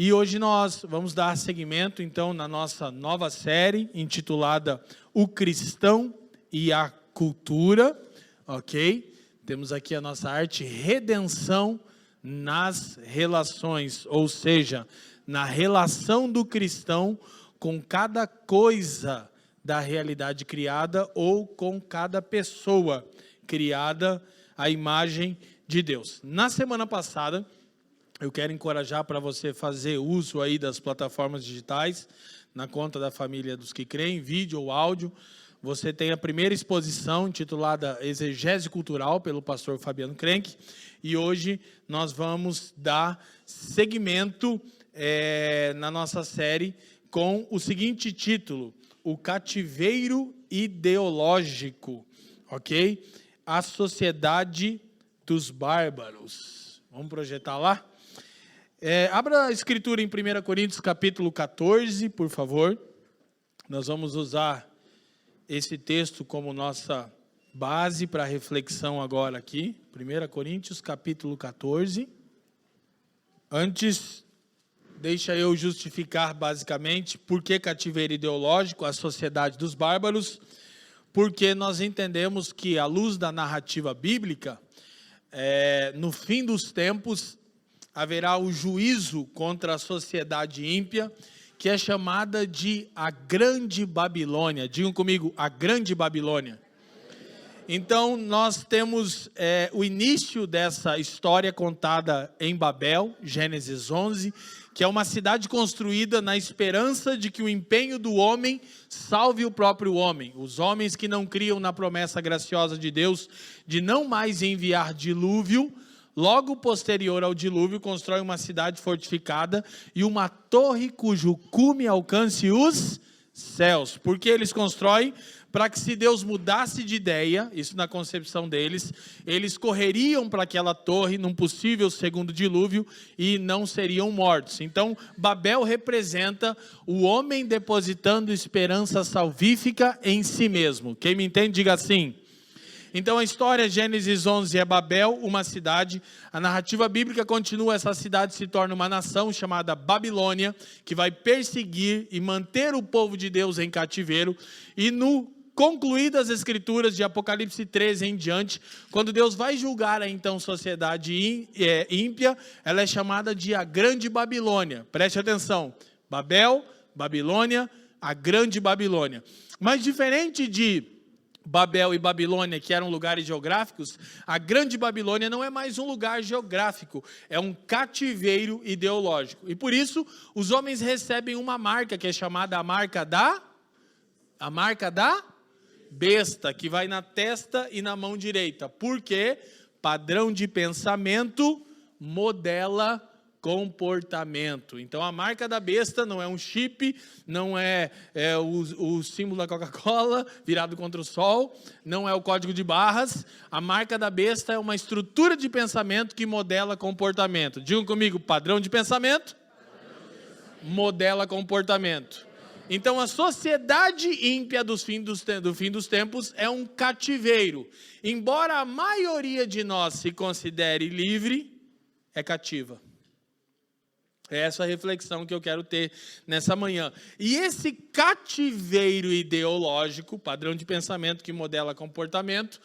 E hoje nós vamos dar seguimento, então, na nossa nova série, intitulada O Cristão e a Cultura, ok? Temos aqui a nossa arte Redenção nas Relações, ou seja, na relação do cristão com cada coisa da realidade criada ou com cada pessoa criada à imagem de Deus. Na semana passada, eu quero encorajar para você fazer uso aí das plataformas digitais, na conta da família dos que creem, vídeo ou áudio. Você tem a primeira exposição intitulada Exegese Cultural, pelo pastor Fabiano Krenk, e hoje nós vamos dar seguimento na nossa série com o seguinte título: O Cativeiro Ideológico, ok? A Sociedade dos Bárbaros. Vamos projetar lá? Abra a escritura em 1 Coríntios capítulo 14, por favor. Nós vamos usar esse texto como nossa base para reflexão agora aqui. 1 Coríntios capítulo 14. Antes, deixa eu justificar basicamente por que cativeiro ideológico, a sociedade dos bárbaros, porque nós entendemos que, à luz da narrativa bíblica, no fim dos tempos, haverá o juízo contra a sociedade ímpia, que é chamada de a Grande Babilônia. Digam comigo, a Grande Babilônia. Então, nós temos o início dessa história contada em Babel, Gênesis 11, que é uma cidade construída na esperança de que o empenho do homem salve o próprio homem. Os homens que não criam na promessa graciosa de Deus de não mais enviar dilúvio, logo posterior ao dilúvio, constrói uma cidade fortificada e uma torre cujo cume alcance os céus. Porque eles constroem para que, se Deus mudasse de ideia, isso na concepção deles, eles correriam para aquela torre num possível segundo dilúvio e não seriam mortos. Então, Babel representa o homem depositando esperança salvífica em si mesmo. Quem me entende, diga assim. Então, a história, Gênesis 11, é Babel, uma cidade. A narrativa bíblica continua, essa cidade se torna uma nação chamada Babilônia, que vai perseguir e manter o povo de Deus em cativeiro. E concluídas as escrituras de Apocalipse 13 em diante, quando Deus vai julgar a então sociedade ímpia, ela é chamada de a Grande Babilônia. Preste atenção, Babel, Babilônia, a Grande Babilônia. Mas diferente de Babel e Babilônia, que eram lugares geográficos, a Grande Babilônia não é mais um lugar geográfico, é um cativeiro ideológico. E por isso, os homens recebem uma marca, que é chamada a marca da besta, que vai na testa e na mão direita. Porque padrão de pensamento modela comportamento. Então, a marca da besta não é um chip, não é o símbolo da Coca-Cola virado contra o sol, não é o código de barras. A marca da besta é uma estrutura de pensamento que modela comportamento. Digam comigo, padrão de pensamento modela comportamento. Então, a sociedade ímpia do fim dos tempos é um cativeiro. Embora a maioria de nós se considere livre, é cativa. É essa a reflexão que eu quero ter nessa manhã. E esse cativeiro ideológico, padrão de pensamento que modela comportamento,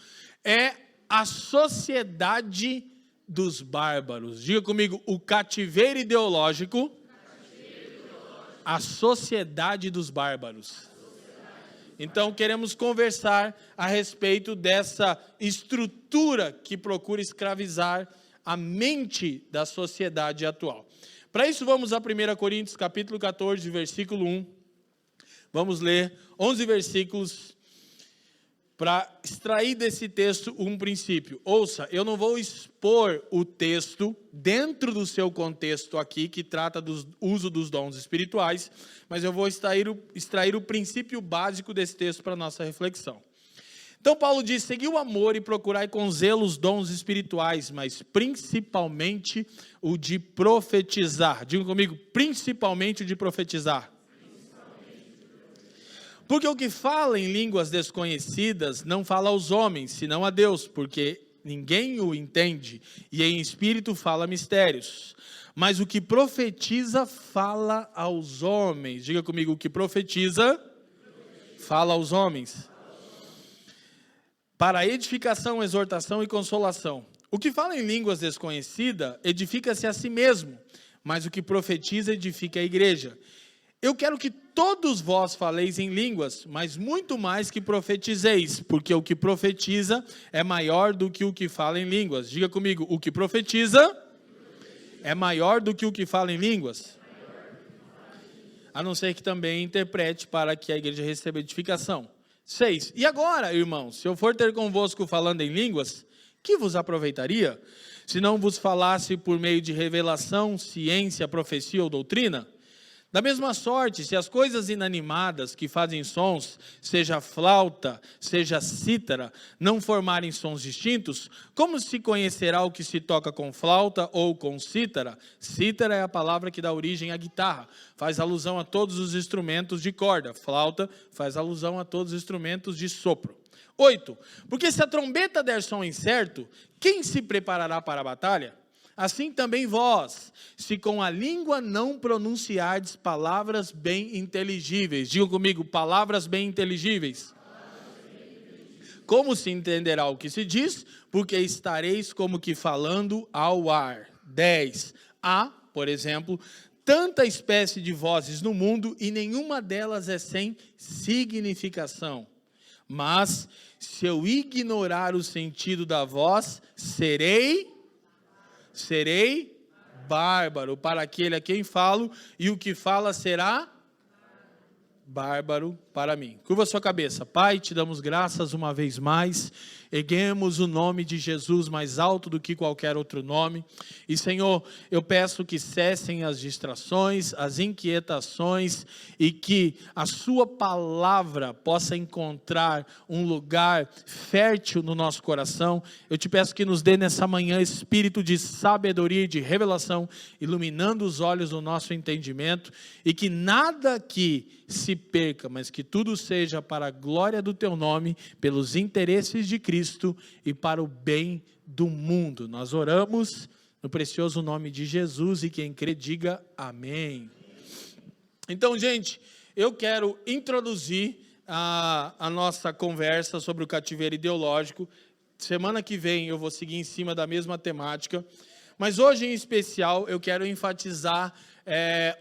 é a sociedade dos bárbaros. Diga comigo, o cativeiro ideológico, a sociedade dos bárbaros. Então, queremos conversar a respeito dessa estrutura que procura escravizar a mente da sociedade atual. Para isso, vamos a 1 Coríntios, capítulo 14, versículo 1. Vamos ler 11 versículos para extrair desse texto um princípio. Ouça, eu não vou expor o texto dentro do seu contexto aqui, que trata do uso dos dons espirituais, mas eu vou extrair o princípio básico desse texto para a nossa reflexão. Então, Paulo diz: segui o amor e procurai com zelo os dons espirituais, mas principalmente o de profetizar. Diga comigo, principalmente o de profetizar. Porque o que fala em línguas desconhecidas não fala aos homens, senão a Deus, porque ninguém o entende, e em espírito fala mistérios. Mas o que profetiza fala aos homens. Diga comigo, o que profetiza fala aos homens. Para edificação, exortação e consolação. O que fala em línguas desconhecidas edifica-se a si mesmo, mas o que profetiza edifica a igreja. Eu quero que todos vós faleis em línguas, mas muito mais que profetizeis, porque o que profetiza é maior do que o que fala em línguas. Diga comigo, o que profetiza é maior do que o que fala em línguas. A não ser que também interprete para que a igreja receba edificação. 6. E agora, irmãos, se eu for ter convosco falando em línguas, que vos aproveitaria? Se não vos falasse por meio de revelação, ciência, profecia ou doutrina? Da mesma sorte, se as coisas inanimadas que fazem sons, seja flauta, seja cítara, não formarem sons distintos, como se conhecerá o que se toca com flauta ou com cítara? Cítara é a palavra que dá origem à guitarra, faz alusão a todos os instrumentos de corda. Flauta faz alusão a todos os instrumentos de sopro. 8. Porque se a trombeta der som incerto, quem se preparará para a batalha? Assim também vós, se com a língua não pronunciardes palavras bem inteligíveis. Diga comigo, palavras bem inteligíveis. Como se entenderá o que se diz? Porque estareis como que falando ao ar. 10. Há, por exemplo, tanta espécie de vozes no mundo e nenhuma delas é sem significação. Mas, se eu ignorar o sentido da voz, serei bárbaro para aquele a quem falo, e o que fala será bárbaro para mim. Curva sua cabeça. Pai, te damos graças uma vez mais. Erguemos o nome de Jesus mais alto do que qualquer outro nome. E, Senhor, eu peço que cessem as distrações, as inquietações, e que a sua palavra possa encontrar um lugar fértil no nosso coração. Eu te peço que nos dê nessa manhã espírito de sabedoria e de revelação, iluminando os olhos do nosso entendimento, e que nada aqui se perca, mas que tudo seja para a glória do teu nome, pelos interesses de Cristo e para o bem do mundo. Nós oramos no precioso nome de Jesus, e quem crê diga amém. Então, gente, eu quero introduzir a nossa conversa sobre o cativeiro ideológico. Semana que vem eu vou seguir em cima da mesma temática, mas hoje em especial eu quero enfatizar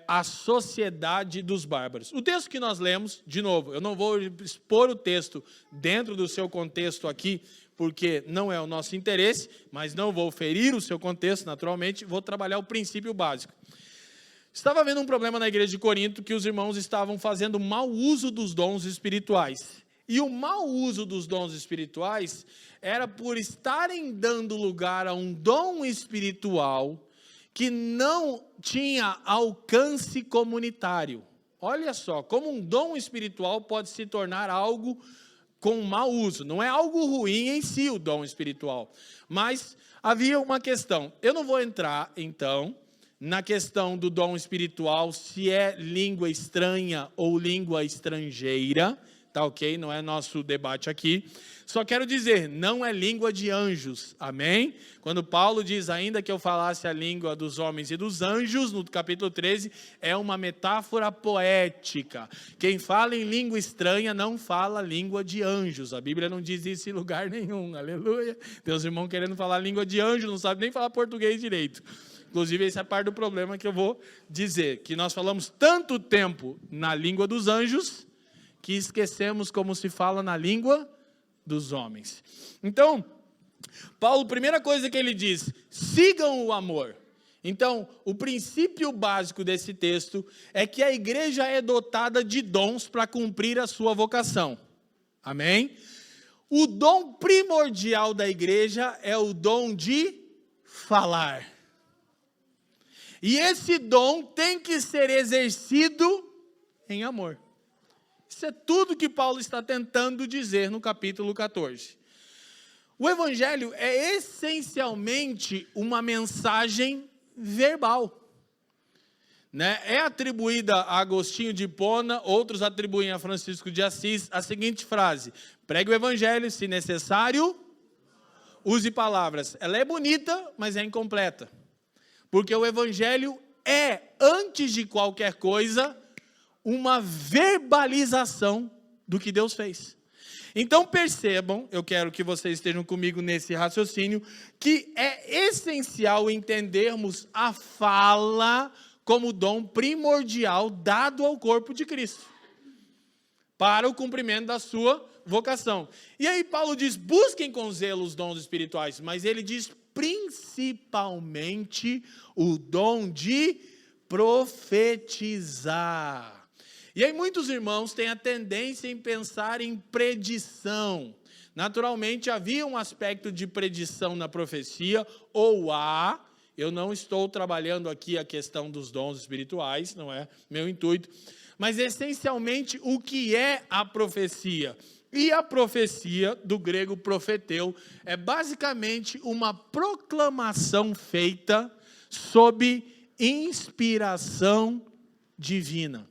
a sociedade dos bárbaros. O texto que nós lemos, de novo, eu não vou expor o texto dentro do seu contexto aqui, porque não é o nosso interesse, mas não vou ferir o seu contexto, naturalmente, vou trabalhar o princípio básico. Estava havendo um problema na igreja de Corinto, que os irmãos estavam fazendo mau uso dos dons espirituais. E o mau uso dos dons espirituais era por estarem dando lugar a um dom espiritual que não tinha alcance comunitário. Olha só, como um dom espiritual pode se tornar algo com mau uso. Não é algo ruim em si o dom espiritual, mas havia uma questão. Eu não vou entrar, então, na questão do dom espiritual, se é língua estranha ou língua estrangeira, tá ok? Não é nosso debate aqui. Só quero dizer, não é língua de anjos, amém? Quando Paulo diz, ainda que eu falasse a língua dos homens e dos anjos, no capítulo 13, é uma metáfora poética. Quem fala em língua estranha não fala língua de anjos. A Bíblia não diz isso em lugar nenhum, aleluia. Tem os irmãos querendo falar língua de anjo, não sabe nem falar português direito. Inclusive, essa é a parte do problema que eu vou dizer, que nós falamos tanto tempo na língua dos anjos, que esquecemos como se fala na língua dos homens. Então, Paulo, primeira coisa que ele diz, sigam o amor. Então, o princípio básico desse texto é que a igreja é dotada de dons para cumprir a sua vocação. Amém? O dom primordial da igreja é o dom de falar. E esse dom tem que ser exercido em amor. Isso é tudo que Paulo está tentando dizer no capítulo 14. O evangelho é essencialmente uma mensagem verbal. Né? É atribuída a Agostinho de Hipona, outros atribuem a Francisco de Assis a seguinte frase: pregue o evangelho, se necessário, use palavras. Ela é bonita, mas é incompleta. Porque o evangelho é, antes de qualquer coisa, uma verbalização do que Deus fez. Então percebam, eu quero que vocês estejam comigo nesse raciocínio, que é essencial entendermos a fala como dom primordial dado ao corpo de Cristo, para o cumprimento da sua vocação. E aí Paulo diz, busquem com zelo os dons espirituais, mas ele diz principalmente o dom de profetizar. E aí muitos irmãos têm a tendência em pensar em predição. Naturalmente havia um aspecto de predição na profecia, ou há. Eu não estou trabalhando aqui a questão dos dons espirituais, não é meu intuito. Mas essencialmente o que é a profecia? E a profecia, do grego profeteu, é basicamente uma proclamação feita sob inspiração divina.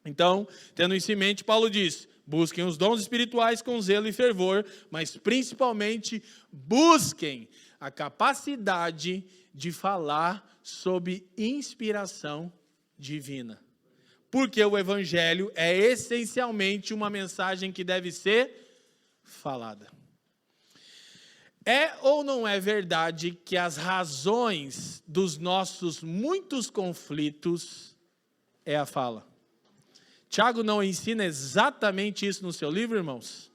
Então, tendo isso em mente, Paulo diz, busquem os dons espirituais com zelo e fervor, mas principalmente busquem a capacidade de falar sob inspiração divina. Porque o evangelho é essencialmente uma mensagem que deve ser falada. É ou não é verdade que as razões dos nossos muitos conflitos é a fala? Tiago não ensina exatamente isso no seu livro, irmãos?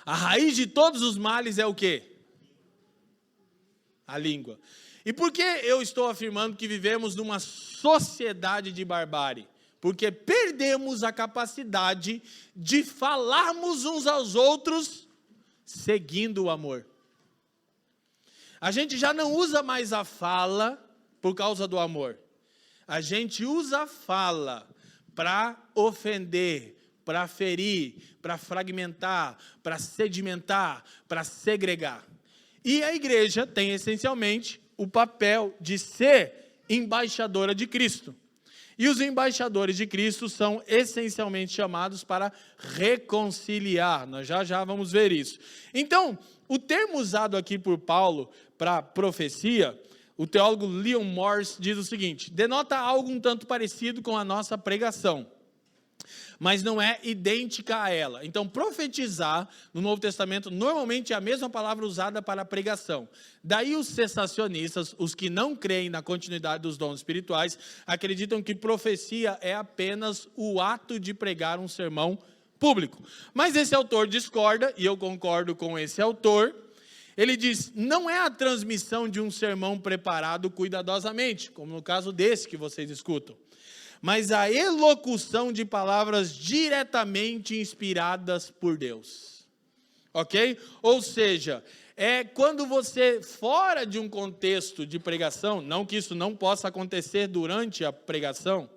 A raiz de todos os males é o quê? A língua. E por que eu estou afirmando que vivemos numa sociedade de barbárie? Porque perdemos a capacidade de falarmos uns aos outros seguindo o amor. A gente já não usa mais a fala por causa do amor. A gente usa a fala para ofender, para ferir, para fragmentar, para sedimentar, para segregar. E a igreja tem essencialmente o papel de ser embaixadora de Cristo. E os embaixadores de Cristo são essencialmente chamados para reconciliar. Nós já vamos ver isso. Então, o termo usado aqui por Paulo para profecia, o teólogo Leon Morris diz o seguinte, denota algo um tanto parecido com a nossa pregação, mas não é idêntica a ela. Então, profetizar, no Novo Testamento, normalmente é a mesma palavra usada para a pregação. Daí os cessacionistas, os que não creem na continuidade dos dons espirituais, acreditam que profecia é apenas o ato de pregar um sermão público. Mas esse autor discorda, e eu concordo com esse autor. Ele diz, não é a transmissão de um sermão preparado cuidadosamente, como no caso desse que vocês escutam, mas a elocução de palavras diretamente inspiradas por Deus. Ok? Ou seja, é quando você, fora de um contexto de pregação, não que isso não possa acontecer durante a pregação,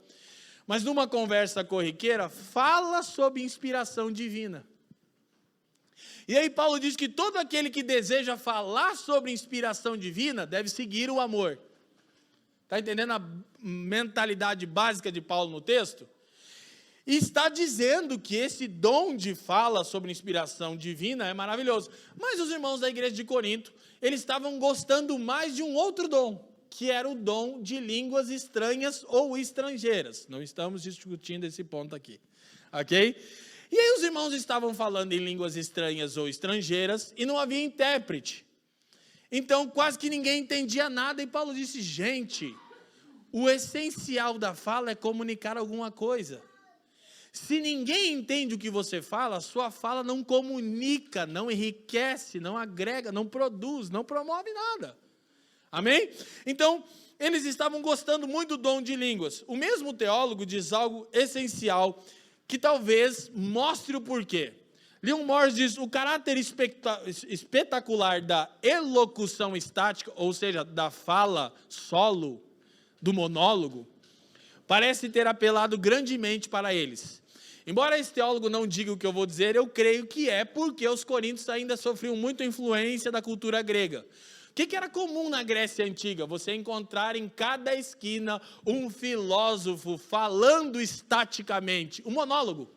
mas numa conversa corriqueira, fala sob inspiração divina. E aí Paulo diz que todo aquele que deseja falar sobre inspiração divina deve seguir o amor. Está entendendo a mentalidade básica de Paulo no texto? E está dizendo que esse dom de fala sobre inspiração divina é maravilhoso. Mas os irmãos da igreja de Corinto, eles estavam gostando mais de um outro dom, que era o dom de línguas estranhas ou estrangeiras. Não estamos discutindo esse ponto aqui, ok? E aí os irmãos estavam falando em línguas estranhas ou estrangeiras e não havia intérprete. Então quase que ninguém entendia nada e Paulo disse, gente, o essencial da fala é comunicar alguma coisa. Se ninguém entende o que você fala, a sua fala não comunica, não enriquece, não agrega, não produz, não promove nada. Amém? Então, eles estavam gostando muito do dom de línguas. O mesmo teólogo diz algo essencial que talvez mostre o porquê. Leon Morris diz, o caráter espetacular da elocução estática, ou seja, da fala solo, do monólogo, parece ter apelado grandemente para eles. Embora esse teólogo não diga o que eu vou dizer, eu creio que é porque os coríntios ainda sofriam muita influência da cultura grega. O que era comum na Grécia Antiga? Você encontrar em cada esquina um filósofo falando estaticamente, um monólogo.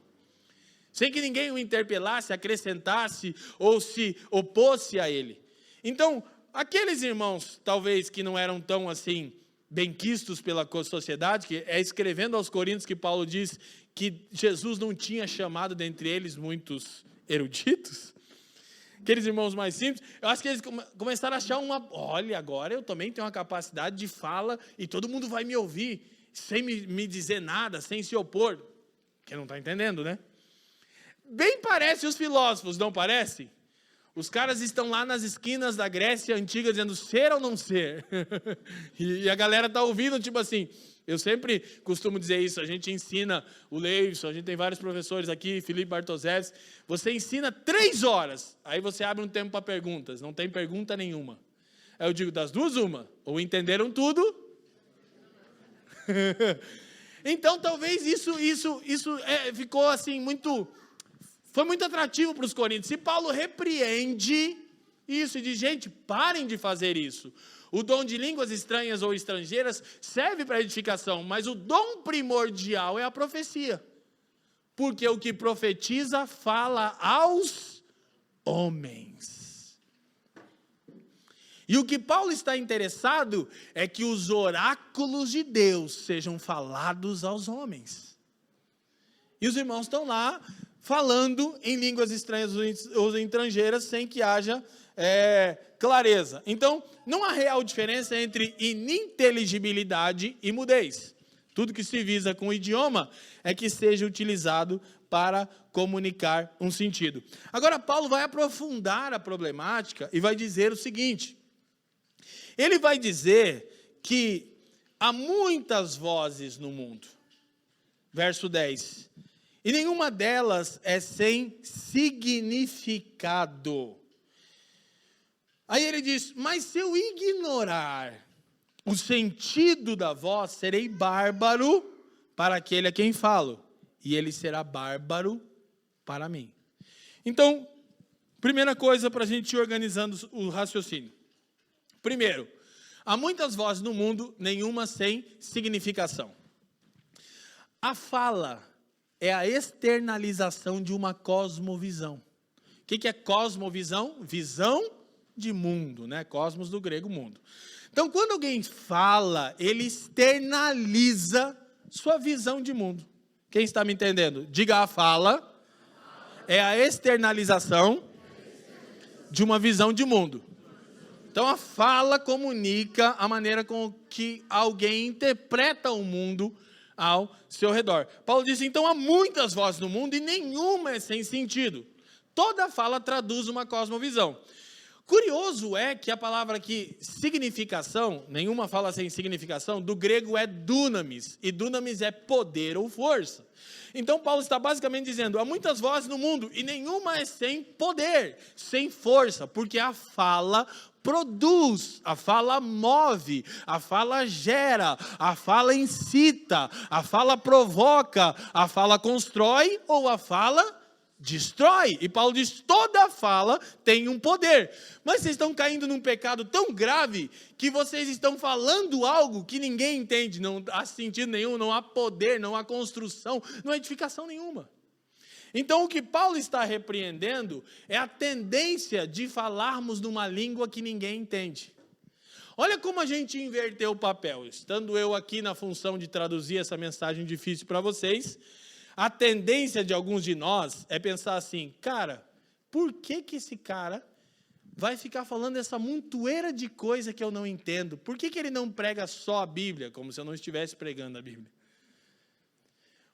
sem que ninguém o interpelasse, acrescentasse ou se opôsse a ele. Então, aqueles irmãos, talvez, que não eram tão assim benquistos pela sociedade, que é escrevendo aos Coríntios que Paulo diz que Jesus não tinha chamado dentre eles muitos eruditos, aqueles irmãos mais simples, eu acho que eles começaram a achar olha, agora eu também tenho uma capacidade de fala e todo mundo vai me ouvir, sem me dizer nada, sem se opor. Quem não está entendendo, né? Bem parece os filósofos, não parece? Os caras estão lá nas esquinas da Grécia Antiga dizendo ser ou não ser. E a galera está ouvindo, tipo assim, eu sempre costumo dizer isso, a gente ensina o Leivson, a gente tem vários professores aqui, Felipe Bartosevski, você ensina 3 horas, aí você abre um tempo para perguntas, não tem pergunta nenhuma. Aí eu digo, das duas uma, ou entenderam tudo, então talvez isso ficou assim foi muito atrativo para os coríntios. Se Paulo repreende isso e diz, gente, parem de fazer isso. O dom de línguas estranhas ou estrangeiras serve para edificação, mas o dom primordial é a profecia. Porque o que profetiza fala aos homens. E o que Paulo está interessado é que os oráculos de Deus sejam falados aos homens. E os irmãos estão lá falando em línguas estranhas ou estrangeiras sem que haja clareza. Então, não há real diferença entre ininteligibilidade e mudez. Tudo que se visa com o idioma é que seja utilizado para comunicar um sentido. Agora, Paulo vai aprofundar a problemática e vai dizer o seguinte. Ele vai dizer que há muitas vozes no mundo. Verso 10. E nenhuma delas é sem significado. Aí ele diz, mas se eu ignorar o sentido da voz, serei bárbaro para aquele a quem falo, e ele será bárbaro para mim. Então, primeira coisa para a gente ir organizando o raciocínio. Primeiro, há muitas vozes no mundo, nenhuma sem significação. A fala é a externalização de uma cosmovisão. O que é cosmovisão? Visão de mundo, né? Cosmos do grego mundo. Então, quando alguém fala, ele externaliza sua visão de mundo. Quem está me entendendo? Diga, a fala é a externalização de uma visão de mundo. Então, a fala comunica a maneira com que alguém interpreta o mundo ao seu redor. Paulo disse, então, há muitas vozes no mundo e nenhuma é sem sentido. Toda fala traduz uma cosmovisão. Curioso é que a palavra aqui, significação, nenhuma fala sem significação, do grego é dunamis, e dunamis é poder ou força. Então Paulo está basicamente dizendo, há muitas vozes no mundo e nenhuma é sem poder, sem força, porque a fala produz, a fala move, a fala gera, a fala incita, a fala provoca, a fala constrói ou a fala destrói. E Paulo diz, toda fala tem um poder. Mas vocês estão caindo num pecado tão grave que vocês estão falando algo que ninguém entende, não há sentido nenhum, não há poder, não há construção, não há edificação nenhuma. Então, o que Paulo está repreendendo é a tendência de falarmos numa língua que ninguém entende. Olha como a gente inverteu o papel. Estando eu aqui na função de traduzir essa mensagem difícil para vocês, a tendência de alguns de nós é pensar assim, cara, por que esse cara vai ficar falando essa montoeira de coisa que eu não entendo? Por que ele não prega só a Bíblia, como se eu não estivesse pregando a Bíblia?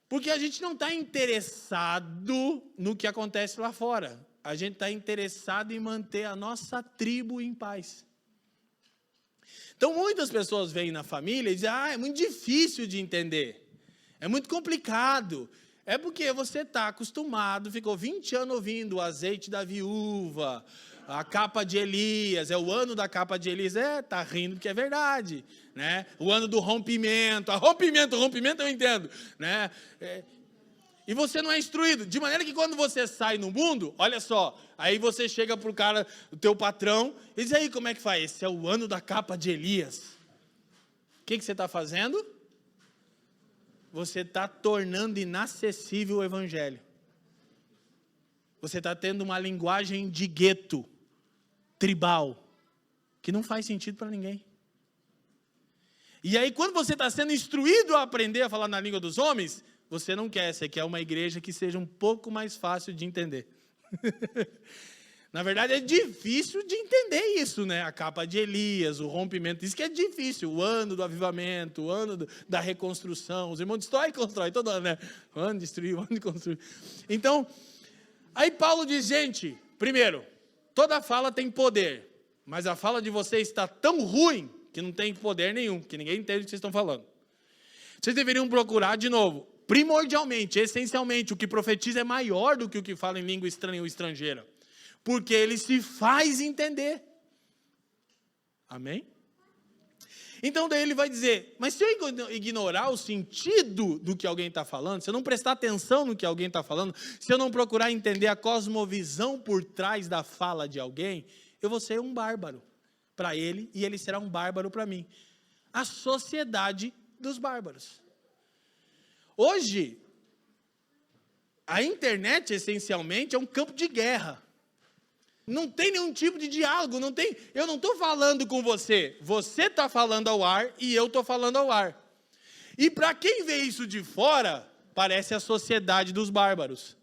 Porque a gente não está interessado no que acontece lá fora. A gente está interessado em manter a nossa tribo em paz. Então, muitas pessoas vêm na família e dizem, é muito difícil de entender. É muito complicado. É porque você está acostumado, ficou 20 anos ouvindo o azeite da viúva, a capa de Elias, é o ano da capa de Elias, está rindo porque é verdade, né? O ano do rompimento, rompimento eu entendo, né? E você não é instruído, de maneira que quando você sai no mundo, olha só, aí você chega para o cara, o teu patrão, e diz aí como é que faz, esse é o ano da capa de Elias. O que você está fazendo? Você está tornando inacessível o evangelho. Você está tendo uma linguagem de gueto, tribal, que não faz sentido para ninguém. E aí, quando você está sendo instruído a aprender a falar na língua dos homens, você não quer, você quer uma igreja que seja um pouco mais fácil de entender. Na verdade, é difícil de entender isso, né? A capa de Elias, o rompimento, isso que é difícil. O ano do avivamento, o ano da reconstrução. Os irmãos destrói e constrói todo ano, né? O ano de destruir, o ano de construir. Então, aí Paulo diz, gente, primeiro, toda fala tem poder, mas a fala de vocês está tão ruim que não tem poder nenhum, que ninguém entende o que vocês estão falando. Vocês deveriam procurar, de novo, primordialmente, essencialmente, o que profetiza é maior do que o que fala em língua estranha ou estrangeira. Porque ele se faz entender. Amém? Então daí ele vai dizer, mas se eu ignorar o sentido do que alguém está falando, se eu não prestar atenção no que alguém está falando, se eu não procurar entender a cosmovisão por trás da fala de alguém, eu vou ser um bárbaro para ele e ele será um bárbaro para mim. A sociedade dos bárbaros. Hoje, a internet essencialmente é um campo de guerra. Não tem nenhum tipo de diálogo, eu não estou falando com você está falando ao ar e eu estou falando ao ar. E para quem vê isso de fora, parece a sociedade dos bárbaros.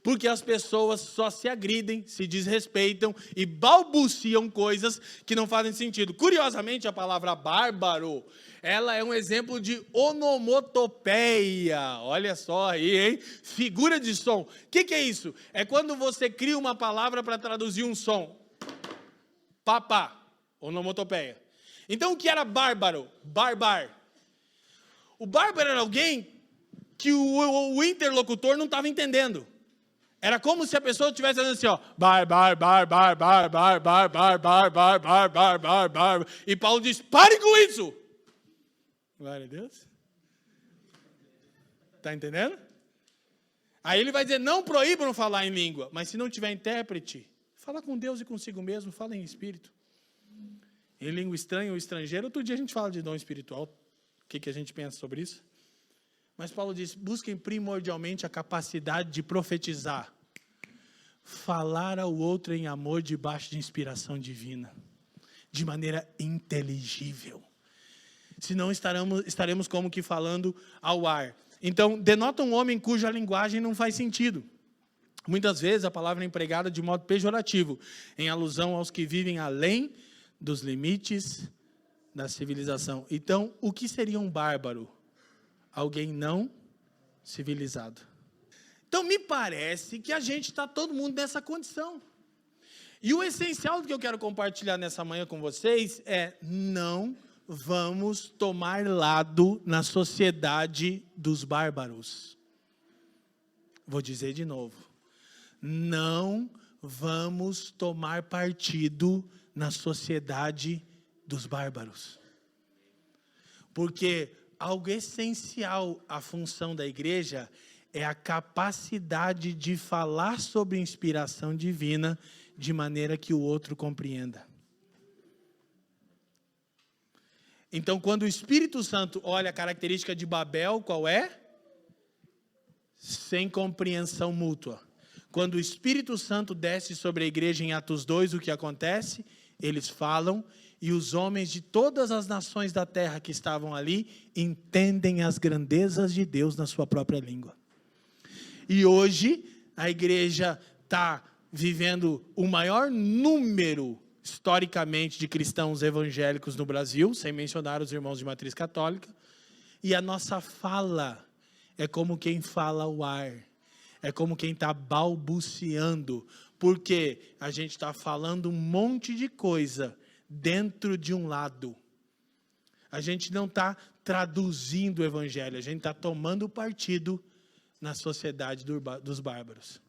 Porque as pessoas só se agridem, se desrespeitam e balbuciam coisas que não fazem sentido. Curiosamente, a palavra bárbaro, ela é um exemplo de onomatopeia. Olha só aí, hein? Figura de som. O que é isso? É quando você cria uma palavra para traduzir um som. Papá, onomatopeia. Então, o que era bárbaro? Barbar. O bárbaro era alguém que o interlocutor não estava entendendo. Era como se a pessoa estivesse dizendo assim, ó, e Paulo diz, pare com isso. Glória a Deus. Está entendendo? Aí ele vai dizer, não proíbam falar em língua, mas se não tiver intérprete, fala com Deus e consigo mesmo, fala em espírito. Em língua estranha ou estrangeira, outro dia a gente fala de dom espiritual, o que a gente pensa sobre isso? Mas Paulo diz, busquem primordialmente a capacidade de profetizar. Falar ao outro em amor debaixo de inspiração divina. De maneira inteligível. Senão estaremos como que falando ao ar. Então, denota um homem cuja linguagem não faz sentido. Muitas vezes a palavra é empregada de modo pejorativo, em alusão aos que vivem além dos limites da civilização. Então, o que seria um bárbaro? Alguém não civilizado. Então, me parece que a gente está todo mundo nessa condição. E o essencial do que eu quero compartilhar nessa manhã com vocês é não vamos tomar lado na sociedade dos bárbaros. Vou dizer de novo. Não vamos tomar partido na sociedade dos bárbaros. Porque algo essencial à função da igreja é a capacidade de falar sobre inspiração divina de maneira que o outro compreenda. Então, quando o Espírito Santo, olha a característica de Babel, qual é? Sem compreensão mútua. Quando o Espírito Santo desce sobre a igreja em Atos 2, o que acontece? Eles falam e os homens de todas as nações da terra que estavam ali entendem as grandezas de Deus na sua própria língua. E hoje a igreja está vivendo o maior número, historicamente, de cristãos evangélicos no Brasil, sem mencionar os irmãos de matriz católica, e a nossa fala é como quem fala ao ar, é como quem está balbuciando, porque a gente está falando um monte de coisa dentro de um lado. A gente não está traduzindo o evangelho, a gente está tomando partido na sociedade dos bárbaros.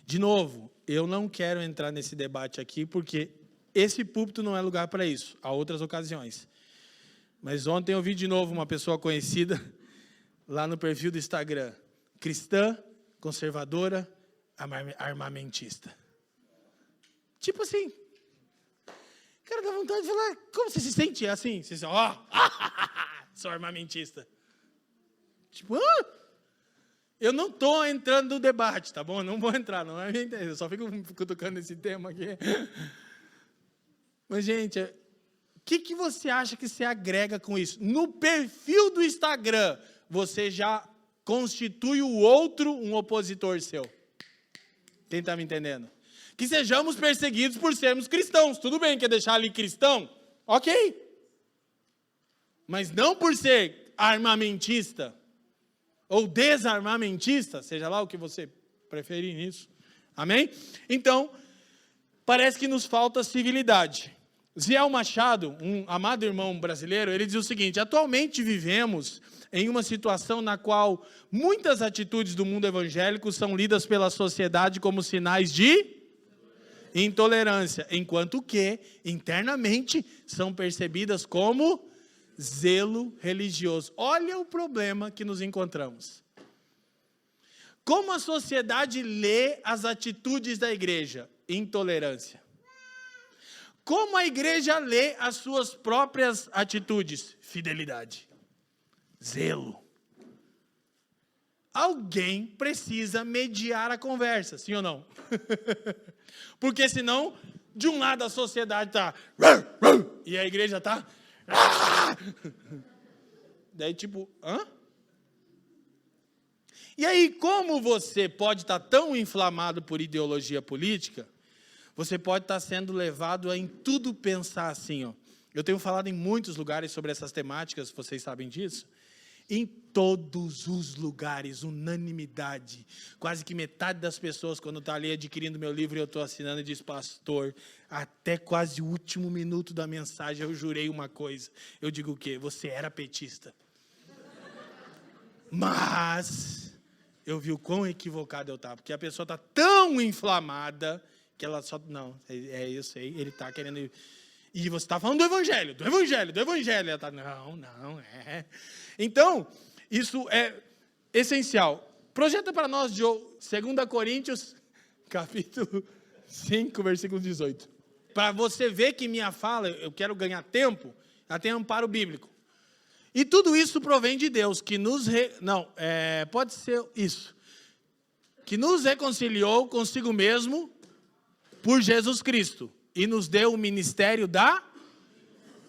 De novo, eu não quero entrar nesse debate aqui, porque esse púlpito não é lugar para isso, há outras ocasiões. Mas ontem eu vi de novo uma pessoa conhecida, lá no perfil do Instagram, cristã, conservadora, armamentista. Tipo assim, cara, dá vontade de falar, como você se sente assim? Você se sente, sou armamentista. Tipo, Eu não estou entrando no debate, tá bom? Eu não vou entrar, não é minha intenção. Eu só fico cutucando esse tema aqui. Mas, gente, o que você acha que você agrega com isso? No perfil do Instagram, você já constitui o outro um opositor seu. Quem está me entendendo? Que sejamos perseguidos por sermos cristãos. Tudo bem, quer deixar ali cristão? Ok. Mas não por ser armamentista ou desarmamentista, seja lá o que você preferir nisso. Amém? Então, parece que nos falta civilidade. Ziel Machado, um amado irmão brasileiro, ele diz o seguinte: atualmente vivemos em uma situação na qual muitas atitudes do mundo evangélico são lidas pela sociedade como sinais de intolerância, enquanto que, internamente, são percebidas como zelo religioso. Olha o problema que nos encontramos. Como a sociedade lê as atitudes da igreja? Intolerância. Como a igreja lê as suas próprias atitudes? Fidelidade. Zelo. Alguém precisa mediar a conversa, sim ou não? Porque senão, de um lado a sociedade está e a igreja está daí tipo, hã? E aí, como você pode estar tão inflamado por ideologia política, você pode estar sendo levado a em tudo pensar assim, ó. Eu tenho falado em muitos lugares sobre essas temáticas, vocês sabem disso. Em todos os lugares, unanimidade. Quase que metade das pessoas, quando está ali adquirindo meu livro e eu estou assinando, diz: pastor, até quase o último minuto da mensagem eu jurei uma coisa. Eu digo o quê? Você era petista. Mas eu vi o quão equivocado eu estava, porque a pessoa está tão inflamada que ela só... Não, eu sei, ele está querendo... E você está falando do evangelho. Ela está, não, é... Então, isso é essencial. Projeta para nós, de 2 Coríntios, capítulo 5, versículo 18. Para você ver que minha fala, eu quero ganhar tempo, ela tem amparo bíblico. E tudo isso provém de Deus, que nos... pode ser isso. Que nos reconciliou consigo mesmo por Jesus Cristo. E nos deu o ministério da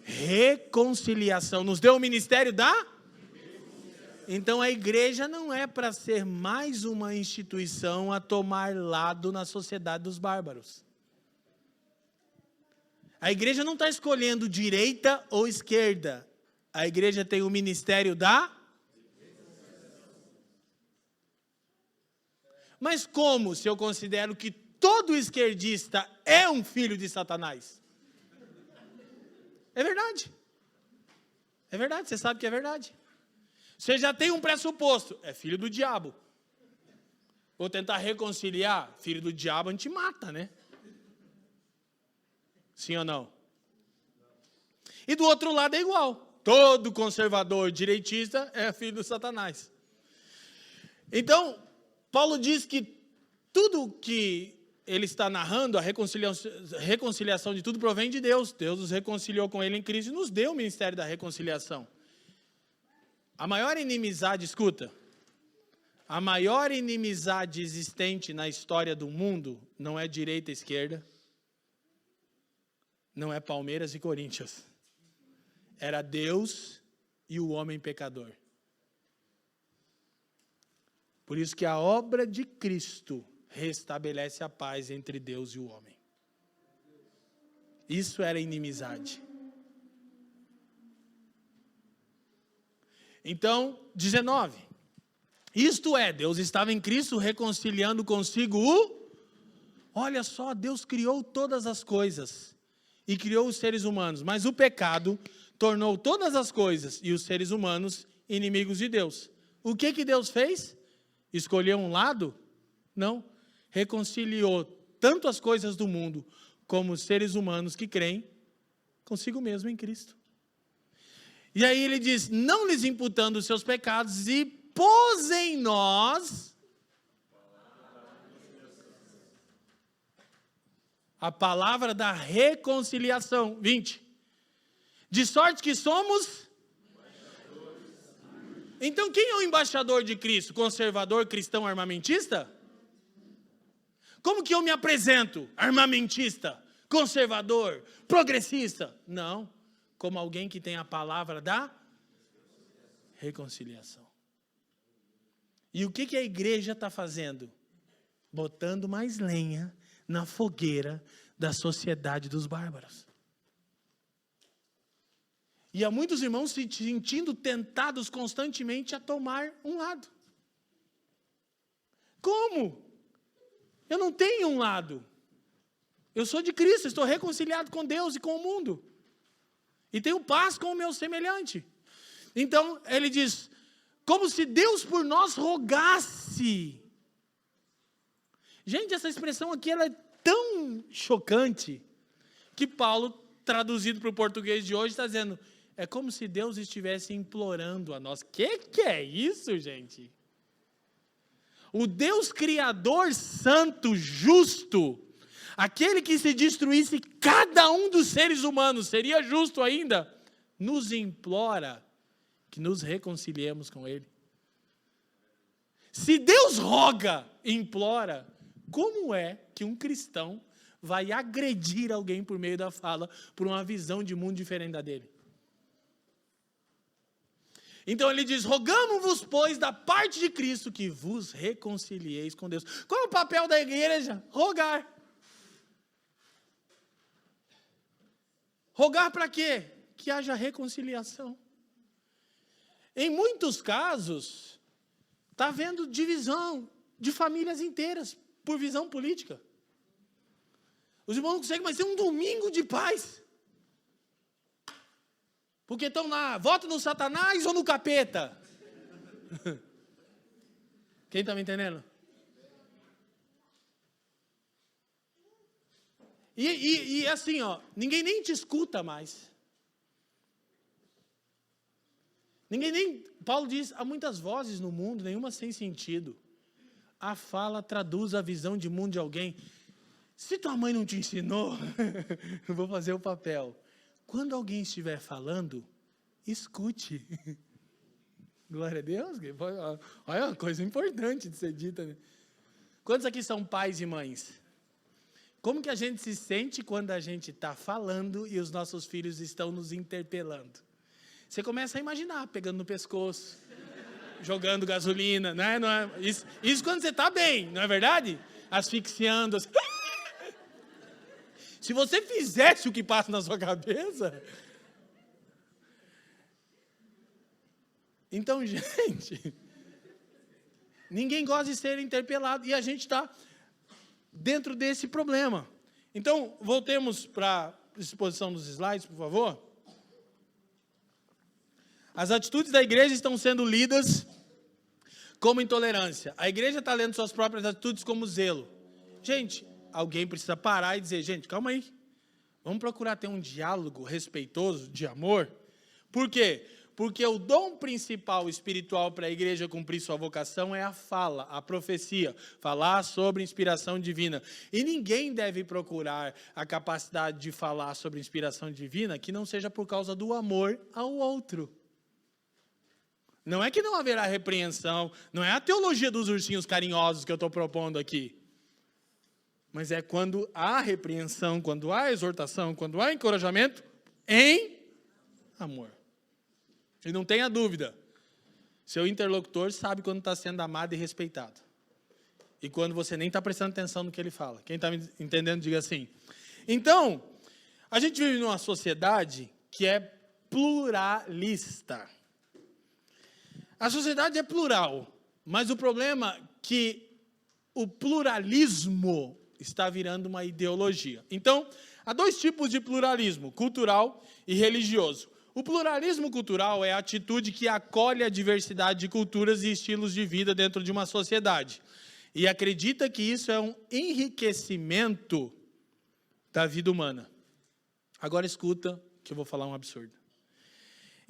reconciliação. Nos deu o ministério da... Então, a igreja não é para ser mais uma instituição a tomar lado na sociedade dos bárbaros. A igreja não está escolhendo direita ou esquerda. A igreja tem o ministério da... Mas como, se eu considero que todo esquerdista é um filho de Satanás? É verdade. É verdade, você sabe que é verdade. Você já tem um pressuposto, é filho do diabo. Vou tentar reconciliar, filho do diabo a gente mata, né? Sim ou não? E do outro lado é igual. Todo conservador direitista é filho do Satanás. Então, Paulo diz que tudo que ele está narrando, a reconciliação de tudo provém de Deus. Deus nos reconciliou com ele em Cristo e nos deu o ministério da reconciliação. A maior inimizade, escuta, a maior inimizade existente na história do mundo não é direita e esquerda, não é Palmeiras e Corinthians. Era Deus e o homem pecador. Por isso que a obra de Cristo restabelece a paz entre Deus e o homem. Isso era inimizade. Então, 19. Isto é, Deus estava em Cristo reconciliando consigo o... Olha só, Deus criou todas as coisas e criou os seres humanos, mas o pecado tornou todas as coisas e os seres humanos inimigos de Deus. O que Deus fez? Escolheu um lado? Não. Reconciliou tanto as coisas do mundo como os seres humanos que creem consigo mesmo em Cristo. E aí ele diz, não lhes imputando os seus pecados, e pôs em nós a palavra da reconciliação. 20. De sorte que somos Então, quem é o embaixador de Cristo? Conservador, cristão, armamentista? Como que eu me apresento? Armamentista, conservador, progressista? Não, como alguém que tem a palavra da reconciliação. E o que a igreja está fazendo? Botando mais lenha na fogueira da sociedade dos bárbaros. E há muitos irmãos se sentindo tentados constantemente a tomar um lado. Como? Eu não tenho um lado. Eu sou de Cristo, estou reconciliado com Deus e com o mundo. E tenho paz com o meu semelhante. Então, ele diz, como se Deus por nós rogasse. Gente, essa expressão aqui ela é tão chocante, que Paulo, traduzido para o português de hoje, está dizendo, é como se Deus estivesse implorando a nós. Que é isso, gente? O Deus Criador, santo, justo, aquele que se destruísse cada um dos seres humanos, seria justo ainda, nos implora que nos reconciliemos com Ele. Se Deus roga, implora, como é que um cristão vai agredir alguém por meio da fala, por uma visão de mundo diferente da dele? Então ele diz, rogamo-vos, pois, da parte de Cristo, que vos reconcilieis com Deus. Qual é o papel da igreja? Rogar. Rogar para quê? Que haja reconciliação. Em muitos casos, está havendo divisão de famílias inteiras, por visão política. Os irmãos não conseguem mais ter um domingo de paz. Porque estão lá, vota no Satanás ou no capeta? Quem está me entendendo? E assim, ó, ninguém nem te escuta mais. Paulo diz, há muitas vozes no mundo, nenhuma sem sentido. A fala traduz a visão de mundo de alguém. Se tua mãe não te ensinou, eu vou fazer o papel. Quando alguém estiver falando, escute. Glória a Deus. Olha, uma coisa importante de ser dita. Né? Quantos aqui são pais e mães? Como que a gente se sente quando a gente está falando e os nossos filhos estão nos interpelando? Você começa a imaginar, pegando no pescoço, jogando gasolina, né? Não é, isso quando você está bem, não é verdade? Asfixiando. Assim. Se você fizesse o que passa na sua cabeça... Então, gente, ninguém gosta de ser interpelado e a gente está dentro desse problema. Então, voltemos para a exposição dos slides, por favor. As atitudes da igreja estão sendo lidas como intolerância. A igreja está lendo suas próprias atitudes como zelo. Gente, alguém precisa parar e dizer, gente, calma aí. Vamos procurar ter um diálogo respeitoso, de amor. Por quê? Porque o dom principal espiritual para a igreja cumprir sua vocação é a fala, a profecia, falar sobre inspiração divina. E ninguém deve procurar a capacidade de falar sobre inspiração divina que não seja por causa do amor ao outro. Não é que não haverá repreensão, não é a teologia dos ursinhos carinhosos que eu estou propondo aqui. Mas é quando há repreensão, quando há exortação, quando há encorajamento, em amor. E não tenha dúvida, seu interlocutor sabe quando está sendo amado e respeitado. E quando você nem está prestando atenção no que ele fala. Quem está me entendendo, diga assim. Então, a gente vive numa sociedade que é pluralista. A sociedade é plural, mas o problema é que o pluralismo está virando uma ideologia. Então, há dois tipos de pluralismo, cultural e religioso. O pluralismo cultural é a atitude que acolhe a diversidade de culturas e estilos de vida dentro de uma sociedade. E acredita que isso é um enriquecimento da vida humana. Agora escuta que eu vou falar um absurdo.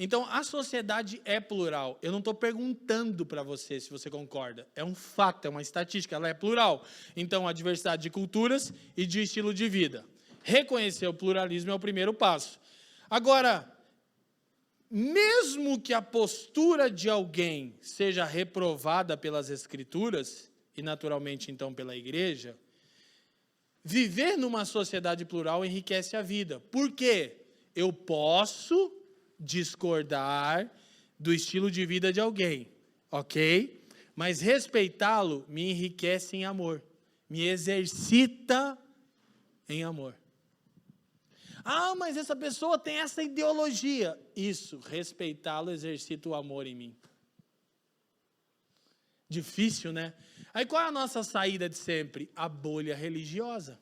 Então, a sociedade é plural. Eu não estou perguntando para você se você concorda. É um fato, é uma estatística, ela é plural. Então, a diversidade de culturas e de estilo de vida. Reconhecer o pluralismo é o primeiro passo. Agora, mesmo que a postura de alguém seja reprovada pelas Escrituras, e naturalmente então pela igreja, viver numa sociedade plural enriquece a vida. Por quê? Eu posso discordar do estilo de vida de alguém, ok? Mas respeitá-lo me enriquece em amor, me exercita em amor. Ah, mas essa pessoa tem essa ideologia. Isso, respeitá-lo exercita o amor em mim. Difícil, né? Aí qual é a nossa saída de sempre? A bolha religiosa.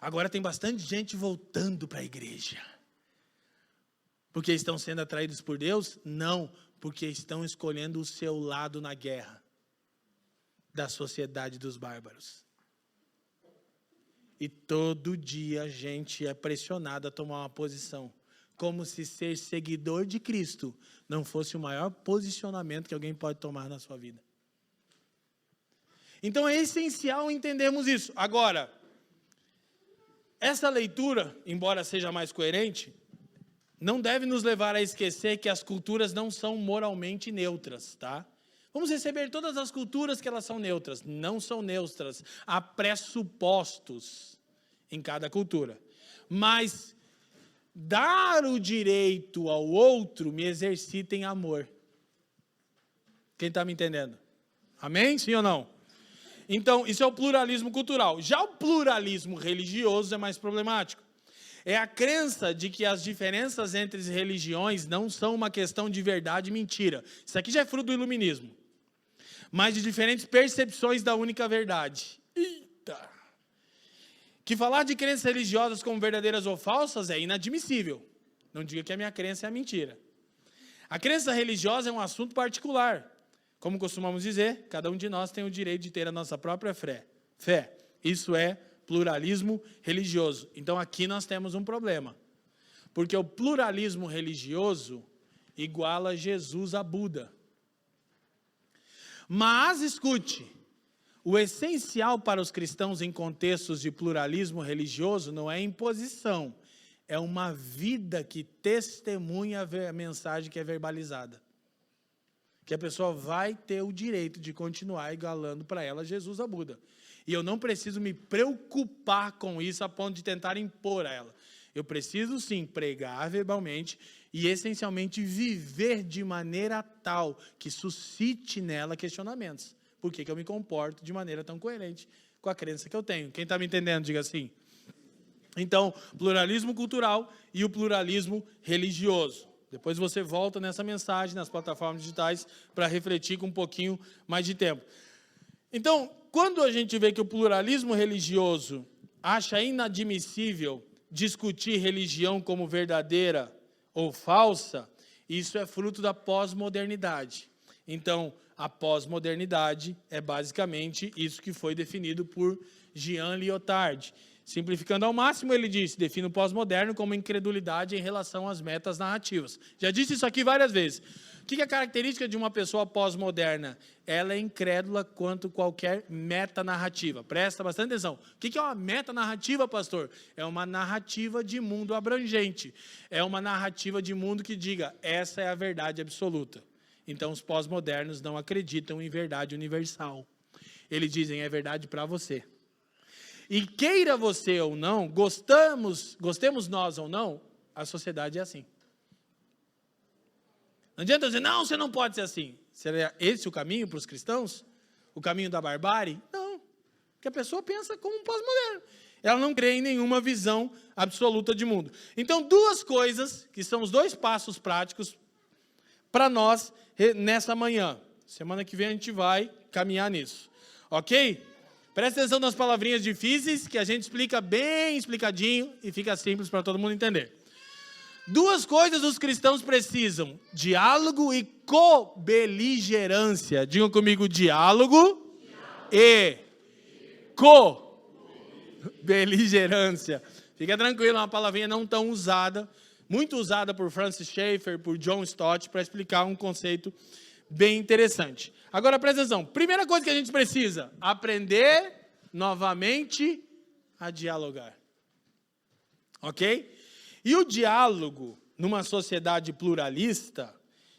Agora tem bastante gente voltando para a igreja. Porque estão sendo atraídos por Deus? Não, porque estão escolhendo o seu lado na guerra da sociedade dos bárbaros. E todo dia a gente é pressionado a tomar uma posição, como se ser seguidor de Cristo não fosse o maior posicionamento que alguém pode tomar na sua vida. Então é essencial entendermos isso. Agora, essa leitura, embora seja mais coerente, não deve nos levar a esquecer que as culturas não são moralmente neutras, tá? Vamos receber todas as culturas que elas são neutras. Não são neutras. Há pressupostos em cada cultura. Mas dar o direito ao outro me exercita em amor. Quem está me entendendo? Amém? Sim ou não? Então, isso é o pluralismo cultural. Já o pluralismo religioso é mais problemático. É a crença de que as diferenças entre as religiões não são uma questão de verdade e mentira. Isso aqui já é fruto do iluminismo. Mas de diferentes percepções da única verdade. Eita! Que falar de crenças religiosas como verdadeiras ou falsas é inadmissível. Não diga que a minha crença é a mentira. A crença religiosa é um assunto particular. Como costumamos dizer, cada um de nós tem o direito de ter a nossa própria fé. Isso é pluralismo religioso. Então aqui nós temos um problema. Porque o pluralismo religioso iguala Jesus a Buda. Mas, escute, o essencial para os cristãos em contextos de pluralismo religioso não é imposição, é uma vida que testemunha a mensagem que é verbalizada. Que a pessoa vai ter o direito de continuar igualando para ela Jesus a Buda. E eu não preciso me preocupar com isso a ponto de tentar impor a ela. Eu preciso sim pregar verbalmente e essencialmente viver de maneira tal que suscite nela questionamentos. Por que eu me comporto de maneira tão coerente com a crença que eu tenho? Quem está me entendendo, diga assim. Então, pluralismo cultural e o pluralismo religioso. Depois você volta nessa mensagem nas plataformas digitais para refletir com um pouquinho mais de tempo. Então, quando a gente vê que o pluralismo religioso acha inadmissível discutir religião como verdadeira ou falsa, isso é fruto da pós-modernidade. Então, a pós-modernidade é basicamente isso que foi definido por Jean Lyotard. Simplificando ao máximo, ele disse, define o pós-moderno como incredulidade em relação às metas narrativas. Já disse isso aqui várias vezes. O que é a característica de uma pessoa pós-moderna? Ela é incrédula quanto qualquer meta-narrativa. Presta bastante atenção. O que é uma meta-narrativa, pastor? É uma narrativa de mundo abrangente. É uma narrativa de mundo que diga, essa é a verdade absoluta. Então, os pós-modernos não acreditam em verdade universal. Eles dizem, é verdade para você. E queira você ou não, gostemos nós ou não, a sociedade é assim. Não adianta dizer, não, você não pode ser assim. Seria esse o caminho para os cristãos? O caminho da barbárie? Não, porque a pessoa pensa como um pós-moderno. Ela não crê em nenhuma visão absoluta de mundo. Então, duas coisas, que são os dois passos práticos para nós nessa manhã. Semana que vem a gente vai caminhar nisso. Ok? Presta atenção nas palavrinhas difíceis, que a gente explica bem explicadinho e fica simples para todo mundo entender. Duas coisas os cristãos precisam, diálogo e co-beligerância. Digam comigo, diálogo e co-beligerância. Fica tranquilo, é uma palavrinha não tão usada, muito usada por Francis Schaeffer, por John Stott, para explicar um conceito bem interessante. Agora, presta atenção. Primeira coisa que a gente precisa, aprender novamente a dialogar. Ok? E o diálogo numa sociedade pluralista,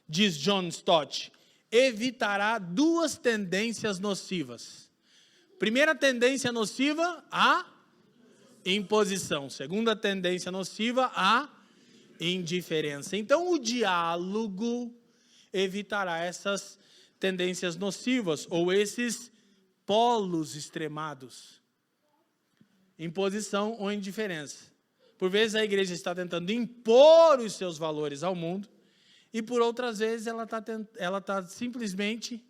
diz John Stott, evitará duas tendências nocivas. Primeira tendência nociva, a imposição. Segunda tendência nociva, a indiferença. Então, o diálogo evitará essas tendências nocivas, ou esses polos extremados. Imposição ou indiferença. Por vezes a igreja está tentando impor os seus valores ao mundo, e por outras vezes ela está simplesmente,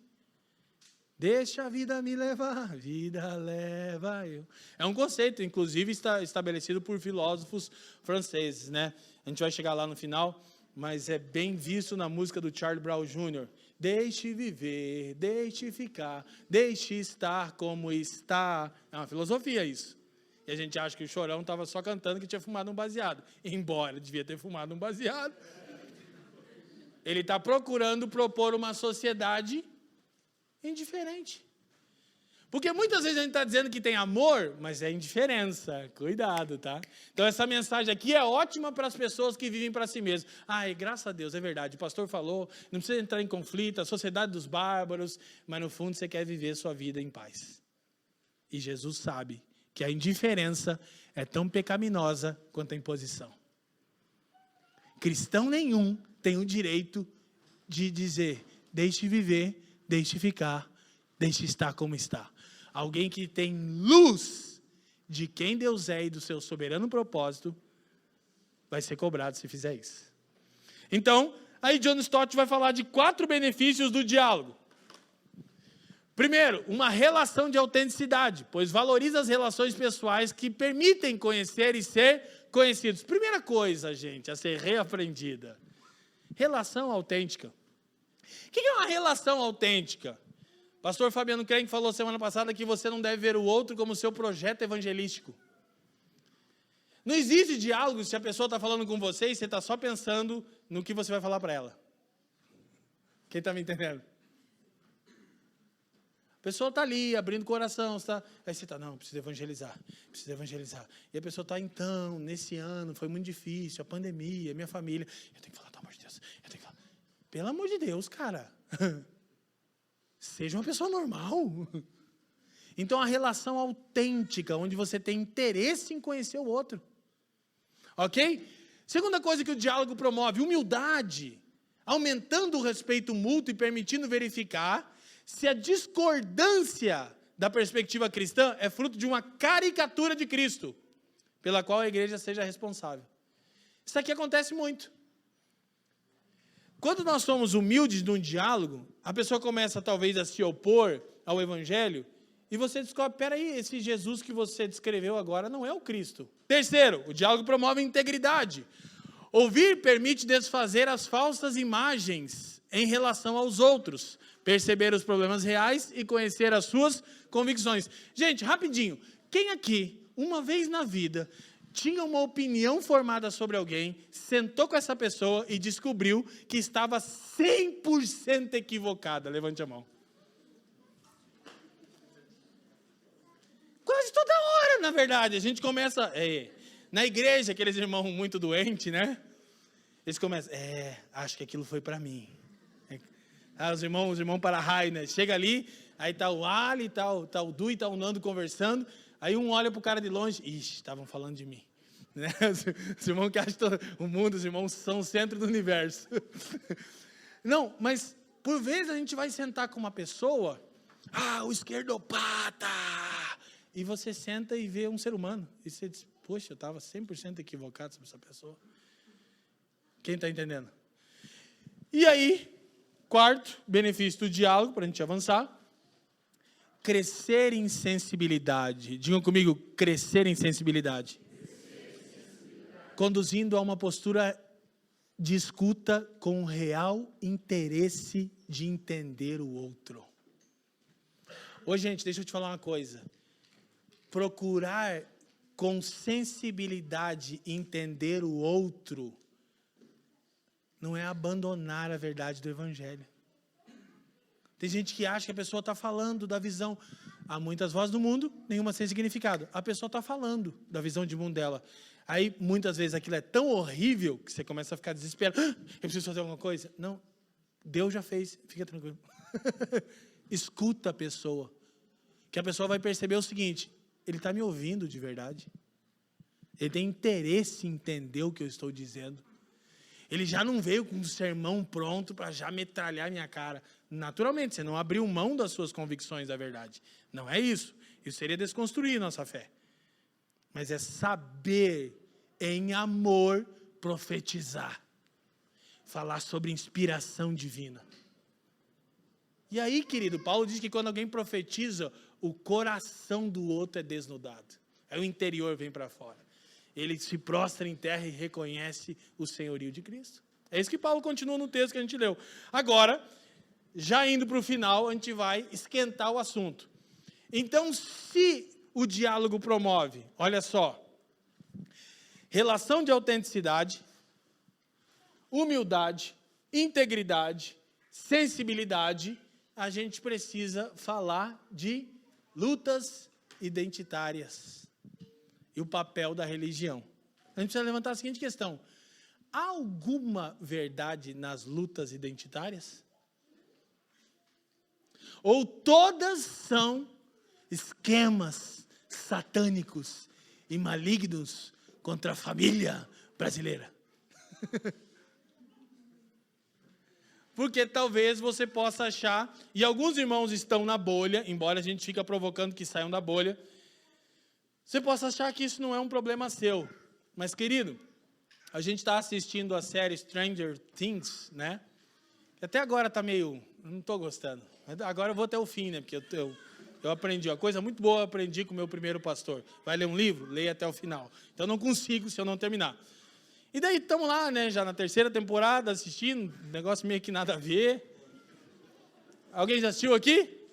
deixa a vida me levar, a vida leva eu. É um conceito, inclusive, está estabelecido por filósofos franceses, né? A gente vai chegar lá no final, mas é bem visto na música do Charlie Brown Jr. Deixe viver, deixe ficar, deixe estar como está. É uma filosofia isso. E a gente acha que o Chorão estava só cantando que tinha fumado um baseado. Embora devia ter fumado um baseado. Ele está procurando propor uma sociedade indiferente. Porque muitas vezes a gente está dizendo que tem amor, mas é indiferença. Cuidado, tá? Então essa mensagem aqui é ótima para as pessoas que vivem para si mesmas. Ai, graças a Deus, é verdade. O pastor falou, não precisa entrar em conflito, a sociedade dos bárbaros, mas no fundo você quer viver sua vida em paz. E Jesus sabe que a indiferença é tão pecaminosa quanto a imposição. Cristão nenhum tem o direito de dizer, deixe viver, deixe ficar, deixe estar como está. Alguém que tem luz de quem Deus é e do seu soberano propósito, vai ser cobrado se fizer isso. Então, aí John Stott vai falar de 4 benefícios do diálogo. Primeiro, uma relação de autenticidade, pois valoriza as relações pessoais que permitem conhecer e ser conhecidos. Primeira coisa, gente, a ser reaprendida. Relação autêntica. O que é uma relação autêntica? Pastor Fabiano Crenque falou semana passada que você não deve ver o outro como seu projeto evangelístico. Não existe diálogo se a pessoa está falando com você e você está só pensando no que você vai falar para ela. Quem está me entendendo? A pessoa está ali, abrindo o coração, aí você está, não, precisa evangelizar. E a pessoa está, então, nesse ano, foi muito difícil, a pandemia, minha família, eu tenho que falar, pelo amor de Deus, pelo amor de Deus, cara, seja uma pessoa normal. Então, a relação autêntica, onde você tem interesse em conhecer o outro. Ok? Segunda coisa que o diálogo promove, humildade, aumentando o respeito mútuo e permitindo verificar se a discordância da perspectiva cristã é fruto de uma caricatura de Cristo, pela qual a igreja seja responsável. Isso aqui acontece muito. Quando nós somos humildes num diálogo, a pessoa começa talvez a se opor ao evangelho, e você descobre, peraí, esse Jesus que você descreveu agora não é o Cristo. Terceiro, o diálogo promove a integridade. Ouvir permite desfazer as falsas imagens em relação aos outros, perceber os problemas reais e conhecer as suas convicções. Gente, rapidinho, quem aqui, uma vez na vida, tinha uma opinião formada sobre alguém, sentou com essa pessoa e descobriu que estava 100% equivocada? Levante a mão. Quase toda hora, na verdade. A gente começa, na igreja, aqueles irmãos muito doentes, né? Eles começam, acho que aquilo foi para mim. Os irmãos para raio, né? Chega ali, aí tá o Ali, tá o Du e tá o Nando conversando, aí um olha pro cara de longe, ixi, estavam falando de mim. Né? Os irmãos que acham todo o mundo, os irmãos são o centro do universo. Não, mas por vezes a gente vai sentar com uma pessoa, o esquerdopata, e você senta e vê um ser humano, e você diz, poxa, eu estava 100% equivocado sobre essa pessoa. Quem está entendendo? E aí, quarto benefício do diálogo, para a gente avançar, crescer em sensibilidade. Digam comigo, crescer em sensibilidade. Conduzindo a uma postura de escuta com real interesse de entender o outro. Ô, gente, deixa eu te falar uma coisa. Procurar com sensibilidade entender o outro não é abandonar a verdade do evangelho. Tem gente que acha que a pessoa está falando da visão. Há muitas vozes no mundo, nenhuma sem significado. A pessoa está falando da visão de mundo dela. Aí, muitas vezes, aquilo é tão horrível que você começa a ficar desesperado. Eu preciso fazer alguma coisa? Não, Deus já fez, fica tranquilo. Escuta a pessoa, que a pessoa vai perceber o seguinte, ele está me ouvindo de verdade. Ele tem interesse em entender o que eu estou dizendo. Ele já não veio com um sermão pronto para já metralhar minha cara. Naturalmente, você não abriu mão das suas convicções da verdade. Não é isso. Isso seria desconstruir nossa fé. Mas é saber, em amor, profetizar. Falar sobre inspiração divina. E aí, querido, Paulo diz que quando alguém profetiza, o coração do outro é desnudado. Aí o interior vem para fora. Ele se prostra em terra e reconhece o senhorio de Cristo. É isso que Paulo continua no texto que a gente leu. Agora, já indo para o final, a gente vai esquentar o assunto. Então, se o diálogo promove, olha só, relação de autenticidade, humildade, integridade, sensibilidade, a gente precisa falar de lutas identitárias e o papel da religião. A gente precisa levantar a seguinte questão: há alguma verdade nas lutas identitárias? Ou todas são esquemas satânicos e malignos contra a família brasileira? Porque talvez você possa achar, e alguns irmãos estão na bolha, embora a gente fica provocando que saiam da bolha, você possa achar que isso não é um problema seu. Mas, querido, a gente está assistindo a série Stranger Things, né? Até agora está meio... não estou gostando. Mas agora eu vou até o fim, né? Porque eu aprendi. Uma coisa muito boa eu aprendi com o meu primeiro pastor. Vai ler um livro? Leia até o final. Então, eu não consigo se eu não terminar. E daí, estamos lá, né? Já na terceira temporada, assistindo. Negócio meio que nada a ver. Alguém já assistiu aqui?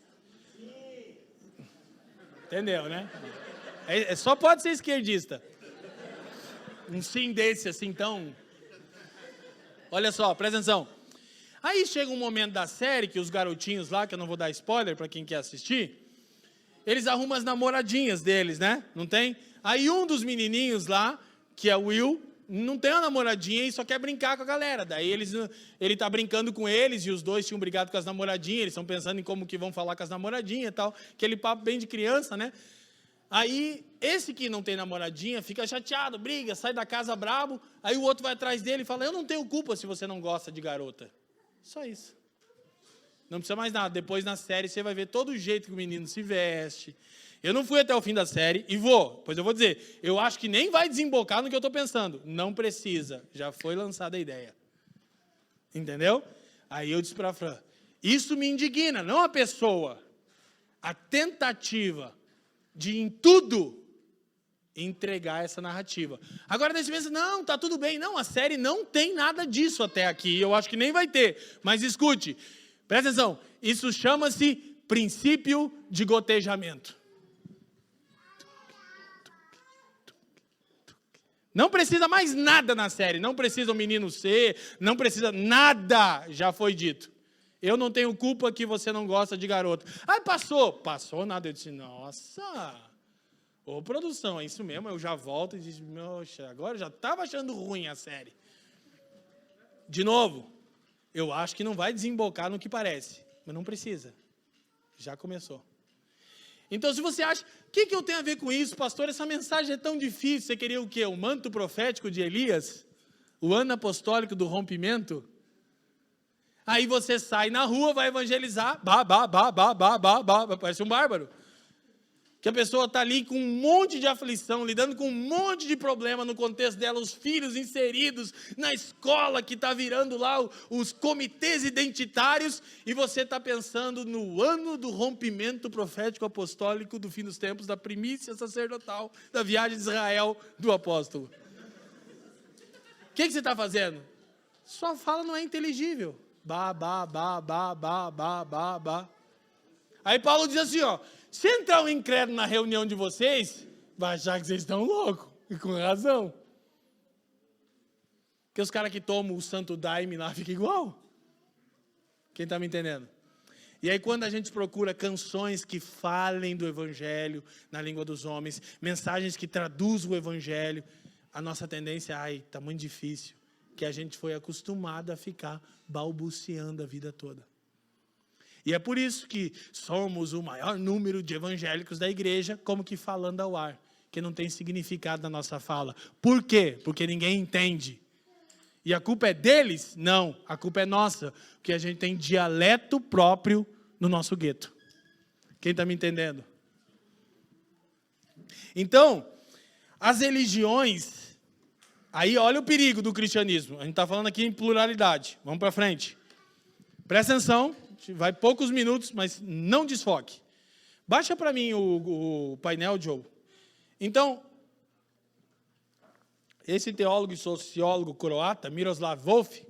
Entendeu, né? Só pode ser esquerdista. Um sim desse, assim, tão... Olha só, presta atenção. Aí chega um momento da série que os garotinhos lá, que eu não vou dar spoiler para quem quer assistir, eles arrumam as namoradinhas deles, né? Não tem? Aí um dos menininhos lá, que é o Will, não tem uma namoradinha e só quer brincar com a galera. Daí ele tá brincando com eles e os dois tinham brigado com as namoradinhas, eles estão pensando em como que vão falar com as namoradinhas e tal. Aquele papo bem de criança, né? Aí, esse que não tem namoradinha fica chateado, briga, sai da casa brabo. Aí o outro vai atrás dele e fala: eu não tenho culpa se você não gosta de garota. Só isso. Não precisa mais nada. Depois na série você vai ver todo o jeito que o menino se veste. Eu não fui até o fim da série e vou. Pois eu vou dizer, eu acho que nem vai desembocar no que eu estou pensando. Não precisa. Já foi lançada a ideia. Entendeu? Aí eu disse para a Fran, isso me indigna, não a pessoa. A tentativa de, em tudo, entregar essa narrativa. Agora, daí você pensa, não, tá tudo bem. Não, a série não tem nada disso até aqui. Eu acho que nem vai ter. Mas escute, presta atenção. Isso chama-se princípio de gotejamento. Não precisa mais nada na série. Não precisa o menino ser, não precisa nada, já foi dito. Eu não tenho culpa que você não gosta de garota. Aí passou. Passou nada. Eu disse, nossa... Ô, produção, é isso mesmo, eu já volto e digo, poxa, agora eu já estava achando ruim a série. De novo, eu acho que não vai desembocar no que parece, mas não precisa. Já começou. Então, se você acha, o que eu tenho a ver com isso, pastor? Essa mensagem é tão difícil, você queria o quê? O manto profético de Elias? O ano apostólico do rompimento? Aí você sai na rua, vai evangelizar, parece um bárbaro. Que a pessoa está ali com um monte de aflição, lidando com um monte de problema no contexto dela, os filhos inseridos na escola que está virando lá os comitês identitários, e você está pensando no ano do rompimento profético apostólico do fim dos tempos, da primícia sacerdotal, da viagem de Israel do apóstolo. O que você está fazendo? Sua fala não é inteligível. Aí Paulo diz assim, ó, se entrar um incrédulo na reunião de vocês, vai achar que vocês estão loucos, e com razão. Porque os caras que tomam o santo daime lá ficam igual. Quem está me entendendo? E aí quando a gente procura canções que falem do evangelho na língua dos homens, mensagens que traduzam o evangelho, a nossa tendência é, está muito difícil, que a gente foi acostumado a ficar balbuciando a vida toda. E é por isso que somos o maior número de evangélicos da igreja, como que falando ao ar, que não tem significado na nossa fala. Por quê? Porque ninguém entende. E a culpa é deles? Não, a culpa é nossa, porque a gente tem dialeto próprio no nosso gueto. Quem está me entendendo? Então, as religiões, aí olha o perigo do cristianismo. A gente está falando aqui em pluralidade. Vamos para frente. Presta atenção, vai poucos minutos, mas não desfoque. Baixa para mim o painel, Joe. Então, esse teólogo e sociólogo croata, Miroslav Volf,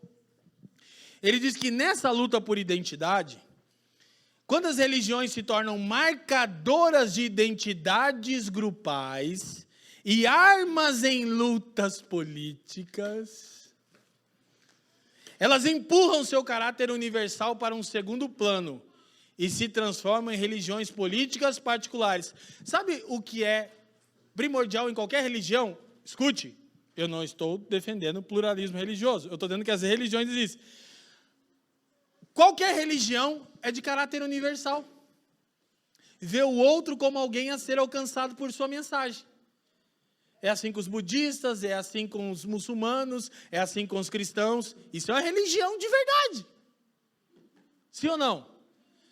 ele diz que nessa luta por identidade, quando as religiões se tornam marcadoras de identidades grupais e armas em lutas políticas, elas empurram seu caráter universal para um segundo plano e se transformam em religiões políticas particulares. Sabe o que é primordial em qualquer religião? Escute, eu não estou defendendo o pluralismo religioso, eu estou dizendo que as religiões existem. Qualquer religião é de caráter universal. Vê o outro como alguém a ser alcançado por sua mensagem. É assim com os budistas, é assim com os muçulmanos, é assim com os cristãos. Isso é uma religião de verdade. Sim ou não?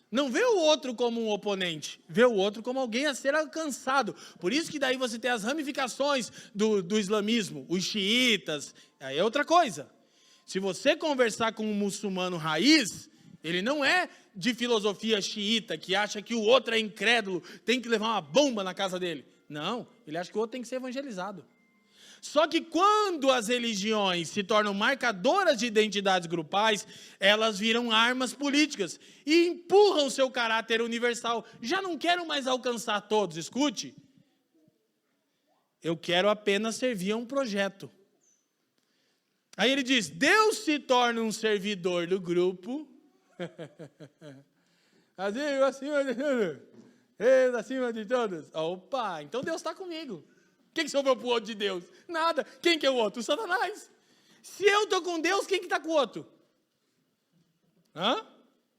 Não vê o outro como um oponente, vê o outro como alguém a ser alcançado. Por isso que daí você tem as ramificações do islamismo, os xiitas, aí é outra coisa. Se você conversar com um muçulmano raiz, ele não é de filosofia xiita, que acha que o outro é incrédulo, tem que levar uma bomba na casa dele. Não, ele acha que o outro tem que ser evangelizado. Só que quando as religiões se tornam marcadoras de identidades grupais, elas viram armas políticas e empurram seu caráter universal. Já não quero mais alcançar todos, escute. Eu quero apenas servir a um projeto. Aí ele diz, Deus se torna um servidor do grupo. Acima de todos. Opa, então Deus está comigo. Quem que sobrou para o outro de Deus? Nada. Quem que é o outro? O Satanás. Se eu estou com Deus, quem que está com o outro?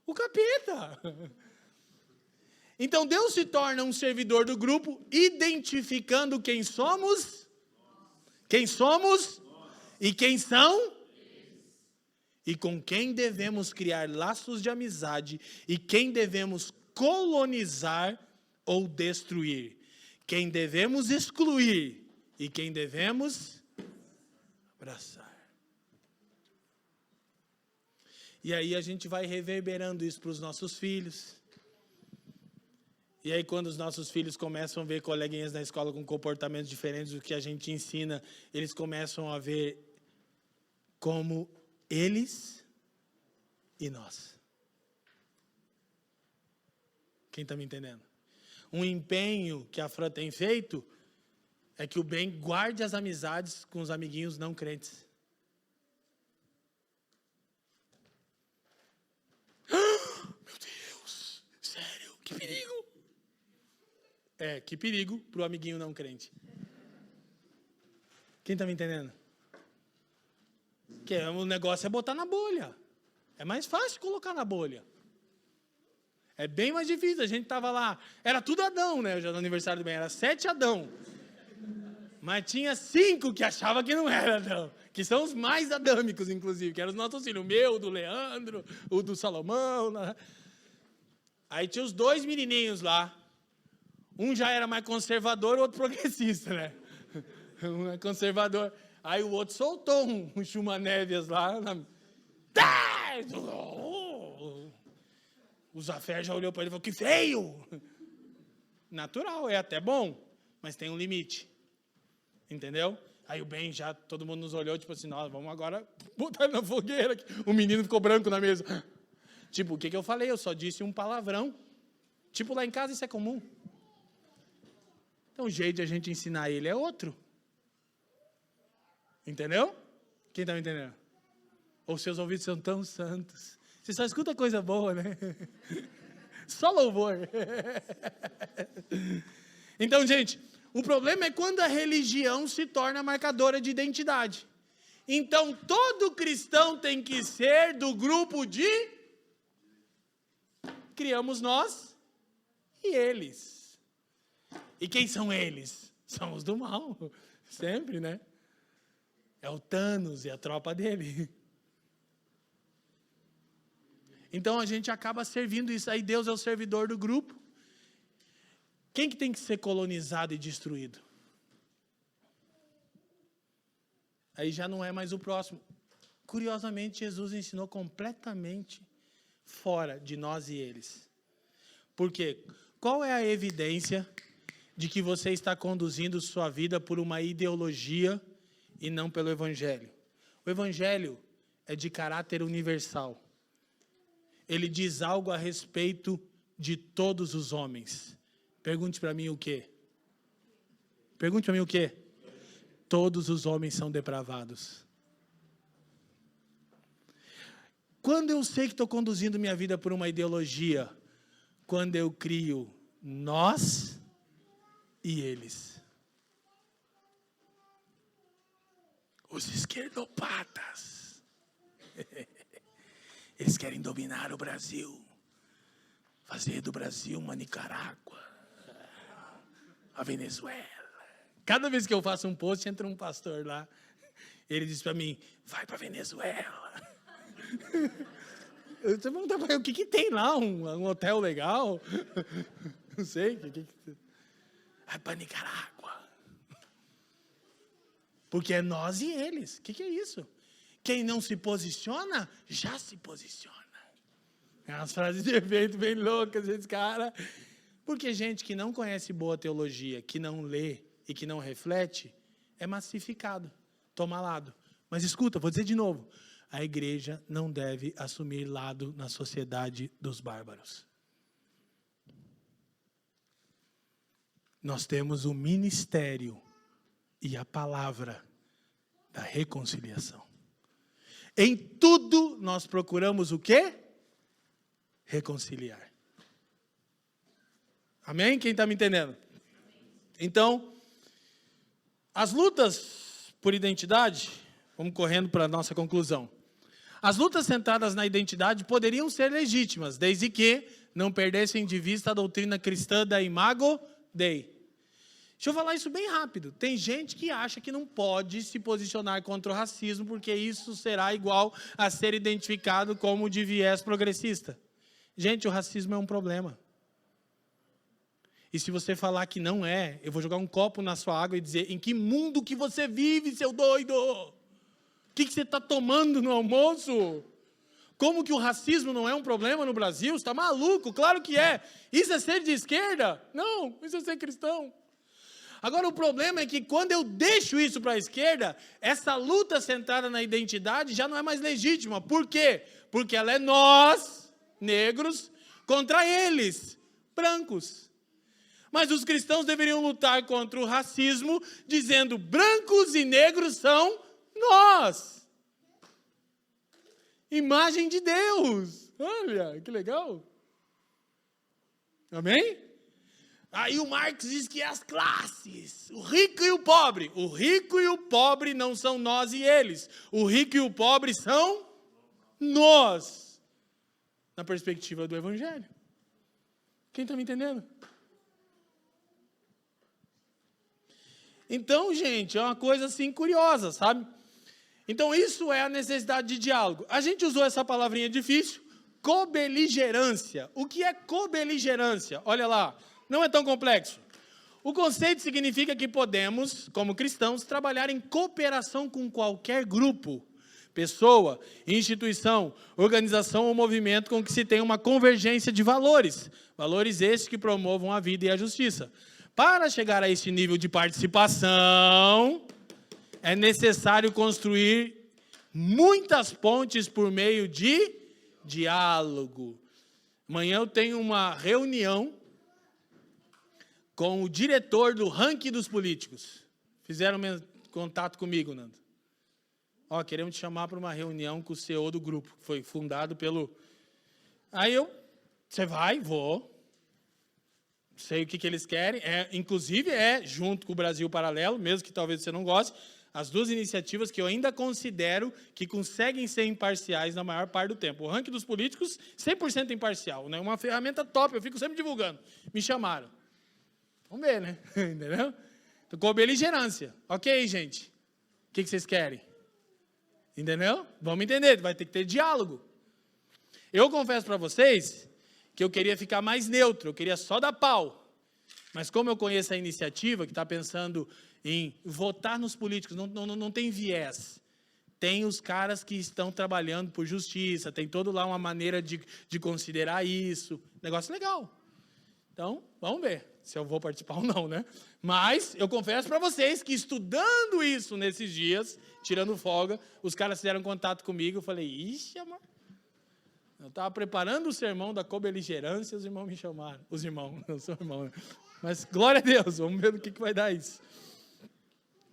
O capeta. Então Deus se torna um servidor do grupo, identificando quem somos. Quem somos? E quem são? E com quem devemos criar laços de amizade e quem devemos colonizar ou destruir. Quem devemos excluir e quem devemos abraçar. E aí a gente vai reverberando isso para os nossos filhos. E aí quando os nossos filhos começam a ver coleguinhas na escola com comportamentos diferentes do que a gente ensina, eles começam a ver como eles e nós. Quem está me entendendo? Um empenho que a Fran tem feito é que o bem guarde as amizades com os amiguinhos não crentes. Meu Deus, sério, que perigo. Que perigo para o amiguinho não crente. Quem está me entendendo? Que o negócio é botar na bolha. É mais fácil colocar na bolha. É bem mais difícil. A gente estava lá, era tudo Adão, né? Já no aniversário do bem, era 7 Adão. Mas tinha 5 que achavam que não era Adão. Que são os mais adâmicos, inclusive. Que eram os nossos filhos. O meu, o do Leandro, o do Salomão. Né? Aí tinha os 2 menininhos lá. Um já era mais conservador, o outro progressista, né? Um é conservador. Aí o outro soltou um chuma-névias lá. O Zafé já olhou para ele e falou, que feio! Natural, é até bom, mas tem um limite. Entendeu? Aí o bem já, todo mundo nos olhou, tipo assim, nós vamos agora botar ele na fogueira. O menino ficou branco na mesa. Tipo, o que eu falei? Eu só disse um palavrão. Tipo, lá em casa isso é comum. Então o jeito de a gente ensinar ele é outro. Entendeu? Quem está me entendendo? Ou seus ouvidos são tão santos. Você só escuta coisa boa, né? Só louvor. Então, gente, O problema é quando a religião se torna marcadora de identidade. Então, todo cristão tem que ser do grupo de... Criamos nós e eles. E quem são eles? São os do mal. Sempre, né? É o Thanos e a tropa dele. Então, a gente acaba servindo isso. Aí Deus é o servidor do grupo. Quem que tem que ser colonizado e destruído? Aí já não é mais o próximo. Curiosamente, Jesus ensinou completamente fora de nós e eles. Por quê? Qual é a evidência de que você está conduzindo sua vida por uma ideologia e não pelo Evangelho? O Evangelho é de caráter universal. Ele diz algo a respeito de todos os homens. Pergunte para mim o quê? Pergunte para mim o quê? Todos os homens são depravados. Quando eu sei que estou conduzindo minha vida por uma ideologia? Quando eu crio nós e eles. Os esquerdopatas. Eles querem dominar o Brasil. Fazer do Brasil uma Nicarágua. A Venezuela. Cada vez que eu faço um post, entra um pastor lá. Ele diz para mim, vai para Venezuela. Eu pergunto para ele, o que tem lá? Um hotel legal? Não sei. Vai para Nicarágua. Porque é nós e eles. O que é isso? Quem não se posiciona, já se posiciona. É umas frases de efeito bem loucas, esse cara. Porque gente que não conhece boa teologia, que não lê e que não reflete, é massificado, toma lado. Mas escuta, vou dizer de novo. A igreja não deve assumir lado na sociedade dos bárbaros. Nós temos o ministério e a palavra da reconciliação. Em tudo nós procuramos o quê? Reconciliar. Amém? Quem está me entendendo? Então, as lutas por identidade, vamos correndo para a nossa conclusão. As lutas centradas na identidade poderiam ser legítimas, desde que não perdessem de vista a doutrina cristã da Imago Dei. Deixa eu falar isso bem rápido. Tem gente que acha que não pode se posicionar contra o racismo, porque isso será igual a ser identificado como de viés progressista. Gente, o racismo é um problema. E se você falar que não é, eu vou jogar um copo na sua água e dizer, em que mundo que você vive, seu doido? O que você está tomando no almoço? Como que o racismo não é um problema no Brasil? Você está maluco? Claro que é. Isso é ser de esquerda? Não, isso é ser cristão. Agora, o problema é que quando eu deixo isso para a esquerda, essa luta centrada na identidade já não é mais legítima. Por quê? Porque ela é nós, negros, contra eles, brancos. Mas os cristãos deveriam lutar contra o racismo, dizendo, brancos e negros são nós. Imagem de Deus. Olha, que legal. Amém? Aí o Marx diz que é as classes, o rico e o pobre. O rico e o pobre não são nós e eles. O rico e o pobre são nós. Na perspectiva do Evangelho. Quem está me entendendo? Então, gente, é uma coisa assim curiosa, sabe? Então, isso é a necessidade de diálogo. A gente usou essa palavrinha difícil, cobeligerância. O que é cobeligerância? Olha lá. Não é tão complexo. O conceito significa que podemos, como cristãos, trabalhar em cooperação com qualquer grupo, pessoa, instituição, organização ou movimento com que se tenha uma convergência de valores. Valores esses que promovam a vida e a justiça. Para chegar a esse nível de participação, é necessário construir muitas pontes por meio de diálogo. Amanhã eu tenho uma reunião com o diretor do ranking dos políticos. Fizeram contato comigo, Nando. Ó, queremos te chamar para uma reunião com o CEO do grupo, que foi fundado pelo... Aí você vai? Vou. sei o que eles querem. Inclusive, junto com o Brasil Paralelo, mesmo que talvez você não goste, as duas iniciativas que eu ainda considero que conseguem ser imparciais na maior parte do tempo. O ranking dos políticos, 100% imparcial, né? Uma ferramenta top, eu fico sempre divulgando. Me chamaram. Vamos ver, né? Entendeu? Então, com beligerância. Ok, gente? O que vocês querem? Entendeu? Vamos entender, vai ter que ter diálogo. Eu confesso para vocês que eu queria ficar mais neutro, eu queria só dar pau. Mas como eu conheço a iniciativa, que está pensando em votar nos políticos, não tem viés. Tem os caras que estão trabalhando por justiça, tem toda lá uma maneira de considerar isso. Negócio legal. Então, vamos ver se eu vou participar ou não, né? Mas eu confesso para vocês que estudando isso nesses dias, tirando folga, os caras fizeram contato comigo, eu falei, ixi, amor. Eu estava preparando o sermão da cobeligerância, os irmãos me chamaram. Os irmãos, não sou irmão, né? Mas glória a Deus, vamos ver no que vai dar isso.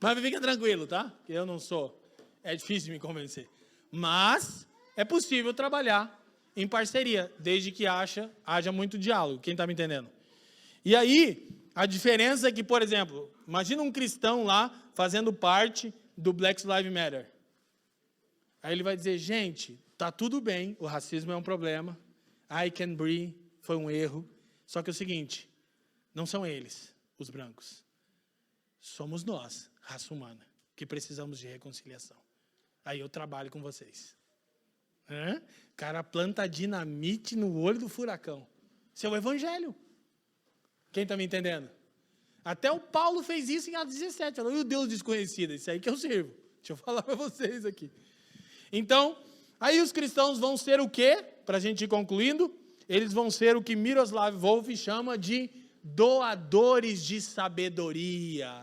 Mas fica tranquilo, tá? Que eu não sou. É difícil de me convencer. Mas é possível trabalhar em parceria, desde que haja muito diálogo. Quem está me entendendo? E aí, a diferença é que, por exemplo, imagina um cristão lá fazendo parte do Black Lives Matter. Aí ele vai dizer, gente, tá tudo bem, o racismo é um problema, I can breathe, foi um erro. Só que é o seguinte, não são eles, os brancos. Somos nós, raça humana, que precisamos de reconciliação. Aí eu trabalho com vocês. O cara planta dinamite no olho do furacão. Isso é o evangelho. Quem está me entendendo? Até o Paulo fez isso em Atos 17. Falou, e o Deus desconhecido? Isso aí que eu sirvo. Deixa eu falar para vocês aqui. Então, aí os cristãos vão ser o quê? Para a gente ir concluindo, eles vão ser o que Miroslav Volf chama de doadores de sabedoria.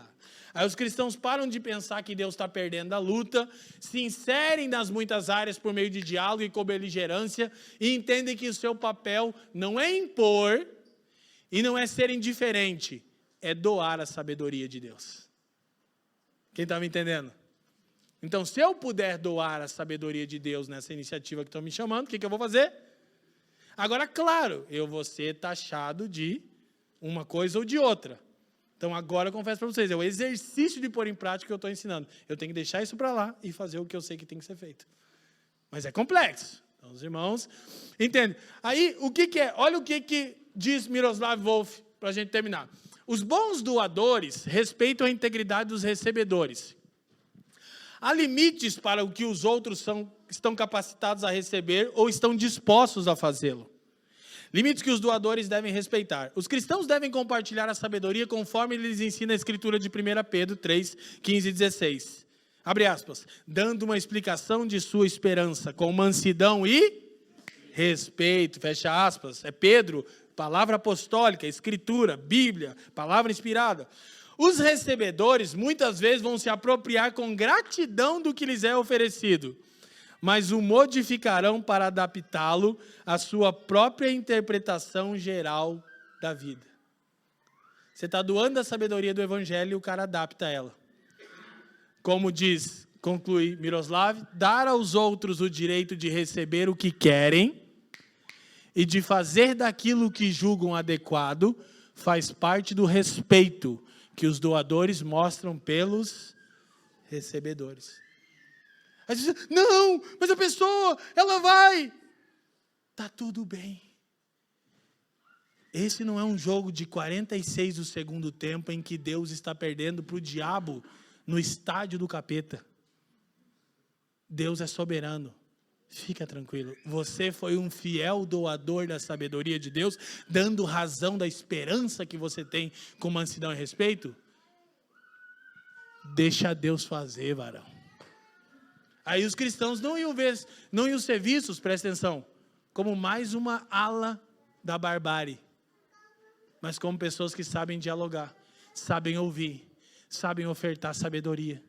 Aí os cristãos param de pensar que Deus está perdendo a luta, se inserem nas muitas áreas por meio de diálogo e cobeligerância e entendem que o seu papel não é impor e não é ser indiferente, é doar a sabedoria de Deus. Quem está me entendendo? Então, se eu puder doar a sabedoria de Deus nessa iniciativa que estão me chamando, o que eu vou fazer? Agora, claro, eu vou ser taxado de uma coisa ou de outra. Então, agora eu confesso para vocês, é o exercício de pôr em prática que eu estou ensinando. Eu tenho que deixar isso para lá e fazer o que eu sei que tem que ser feito. Mas é complexo. Então, os irmãos entendem. Aí, o que é? Olha o que diz Miroslav Volf, para a gente terminar. Os bons doadores respeitam a integridade dos recebedores. Há limites para o que os outros estão capacitados a receber ou estão dispostos a fazê-lo. Limites que os doadores devem respeitar. Os cristãos devem compartilhar a sabedoria conforme lhes ensina a Escritura de 1 Pedro 3, 15 e 16. Abre aspas. Dando uma explicação de sua esperança com mansidão e respeito. Fecha aspas. É Pedro, palavra apostólica, Escritura, Bíblia, palavra inspirada. Os recebedores muitas vezes vão se apropriar com gratidão do que lhes é oferecido, mas o modificarão para adaptá-lo à sua própria interpretação geral da vida. Você está doando a sabedoria do Evangelho e o cara adapta ela. Como diz, conclui Miroslav, dar aos outros o direito de receber o que querem e de fazer daquilo que julgam adequado faz parte do respeito que os doadores mostram pelos recebedores. Às vezes, não, mas a pessoa, ela vai. Está tudo bem. Esse não é um jogo de 46 do segundo tempo em que Deus está perdendo para o diabo no estádio do capeta. Deus é soberano. Fica tranquilo. Você foi um fiel doador da sabedoria de Deus, dando razão da esperança que você tem com mansidão e respeito. Deixa Deus fazer, varão. Aí os cristãos não iam ser vistos, presta atenção, como mais uma ala da barbárie, mas como pessoas que sabem dialogar, sabem ouvir, sabem ofertar sabedoria